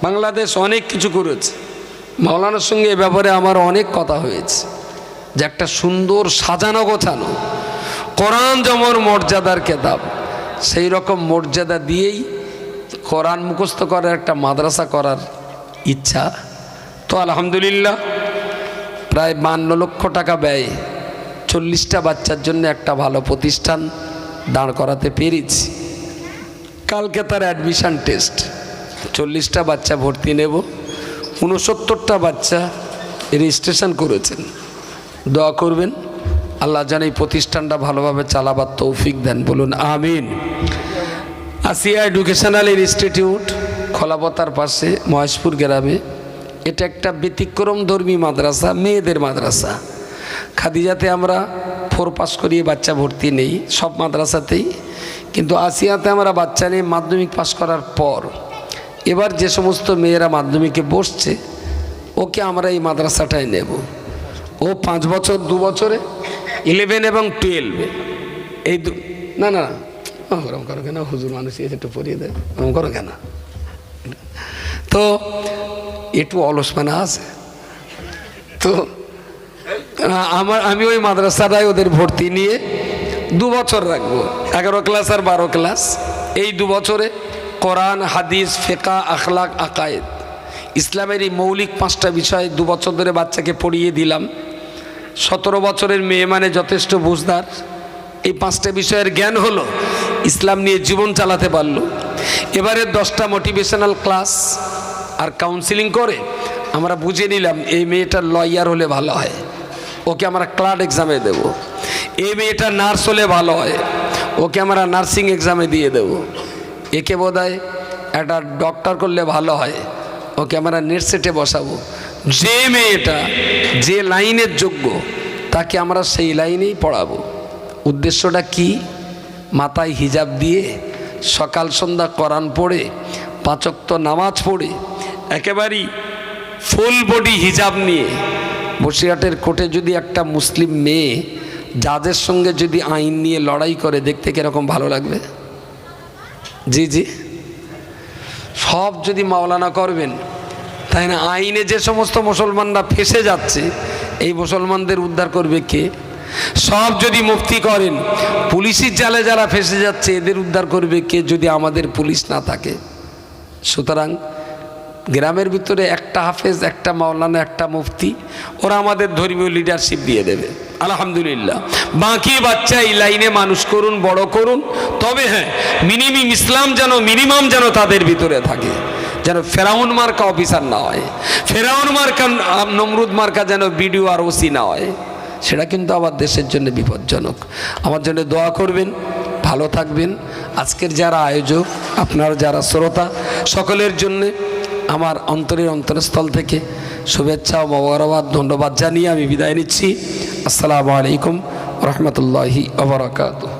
বাংলাদেশ অনেক কিছু করেছে, মাওলানার সঙ্গে এ ব্যাপারে আমার অনেক কথা হয়েছে, যে একটা সুন্দর সাজানো গোছানো কোরআন যেমন মর্যাদার কেতাব, সেই রকম মর্যাদা দিয়েই কোরআন মুখস্থ করার একটা মাদ্রাসা করার ইচ্ছা। তো আলহামদুলিল্লাহ প্রায় 52 লক্ষ টাকা ব্যয়ে 40টা বাচ্চার জন্য একটা ভালো প্রতিষ্ঠান দাঁড় করাতে পেরেছি। কালকে তার অ্যাডমিশান টেস্ট, 40টা বাচ্চা ভর্তি নেব, 69টা বাচ্চা রেজিস্ট্রেশন করেছেন। দোয়া করবেন আল্লাহ যেন এই প্রতিষ্ঠানটা ভালোভাবে চালাবার তৌফিক দেন, বলুন আমিন। আসিয়া এডুকেশনাল ইনস্টিটিউট খোলাপতার পাশে মহেশপুর গ্রামে, এটা একটা ব্যতিক্রম ধর্মী মাদ্রাসা, মেয়েদের মাদ্রাসা। খাদিজাতে আমরা 4 পাস করিয়ে বাচ্চা ভর্তি নেই, সব মাদ্রাসাতেই, কিন্তু আসিয়াতে আমরা বাচ্চা নিয়ে মাধ্যমিক পাস করার পর এবার যে সমস্ত মেয়েরা মাধ্যমিকে বসছে ওকে আমরা এই মাদ্রাসাটায় নেব। ও 5 বছর 2 বছরে 11 এবং 12 এই না না ওরকম করো কেন, হুজুর মানুষ একটু পড়িয়ে দেয়, ওরকম করো কেন? তো একটু অলসমানা আছে তো আমি ওই মাদ্রাসাটায় ওদের ভর্তি নিয়ে 2 বছর রাখবো, 11 ক্লাস আর 12 ক্লাস। এই 2 বছরে কোরআন, হাদিস, ফিকহ, আখলাক, আকায়েদ, ইসলামের এই মৌলিক 5টা বিষয় 2 বছর ধরে বাচ্চাকে পড়িয়ে দিলাম। 17 বছরের মেয়ে মানে যথেষ্ট বুঝদার, এই 5টা বিষয়ের জ্ঞান হলো, ইসলাম নিয়ে জীবন চালাতে পারলো। এবারে 10টা মোটিভেশনাল ক্লাস আর কাউন্সিলিং করে আমরা বুঝে নিলাম এই মেয়েটার লয়ার হলে ভালো হয়, ওকে আমরা ক্লার্ক এক্সামে দেব। এই মেয়েটা নার্স হলে ভালো হয়, ওকে আমরা নার্সিং এক্সামে দিয়ে দেব। একে বোধহয় একটা ডক্টর করলে ভালো হয়, ওকে আমরা নেট সেটে বসাবো। যে মেয়েটা যে লাইনের যোগ্য তাকে আমরা সেই লাইনেই পড়াবো। উদ্দেশ্যটা কি? মাথায় হিজাব দিয়ে সকাল সন্ধ্যা কোরআন পড়ে 5 ওয়াক্ত নামাজ পড়ে একেবারেই ফুল বডি হিজাব নিয়ে বসিরহাটের কোর্টে যদি একটা মুসলিম মেয়ে জাজের সঙ্গে যদি আইন নিয়ে লড়াই করে, দেখতে কীরকম ভালো লাগবে? জি জি, সব যদি মাওলানা করবেন, তাই না? আইনে যে সমস্ত মুসলমানরা ফেসে যাচ্ছে, এই মুসলমানদের উদ্ধার করবে কে? সব যদি মুফতি করেন, পুলিশের জালে যারা ফেসে যাচ্ছে এদের উদ্ধার করবে কে যদি আমাদের পুলিশ না থাকে? সুতরাং গ্রামের ভিতরে একটা হাফেজ, একটা মাওলানা, একটা মুফতি, ওরা আমাদের ধর্মীয় লিডারশিপ দিয়ে দেবে, আলহামদুলিল্লাহ। বাকি বাচ্চা এই লাইনে মানুষ করুন, বড় করুন। তবে হ্যাঁ, মিনিমাম যেন তাদের ভিতরে থাকে, যেন ফেরাউন মার্কা অফিসার না হয়, ফেরাউন মার্কা নমরুদ মার্কা যেন বিডিও আর ওসি না হয়। সেটা কিন্তু আবার দেশের জন্য বিপজ্জনক। আমার জন্য দোয়া করবেন, ভালো থাকবেন। আজকের যারা আয়োজক, আপনারা যারা শ্রোতা, সকলের জন্যে আমার অন্তরস্থল থেকে শুভেচ্ছা ও মোবারকবাদ, ধন্যবাদ জানিয়ে আমি বিদায় নিচ্ছি। আসসালামু আলাইকুম রহমতুল্লাহি ওয়া বারাকাতুহু।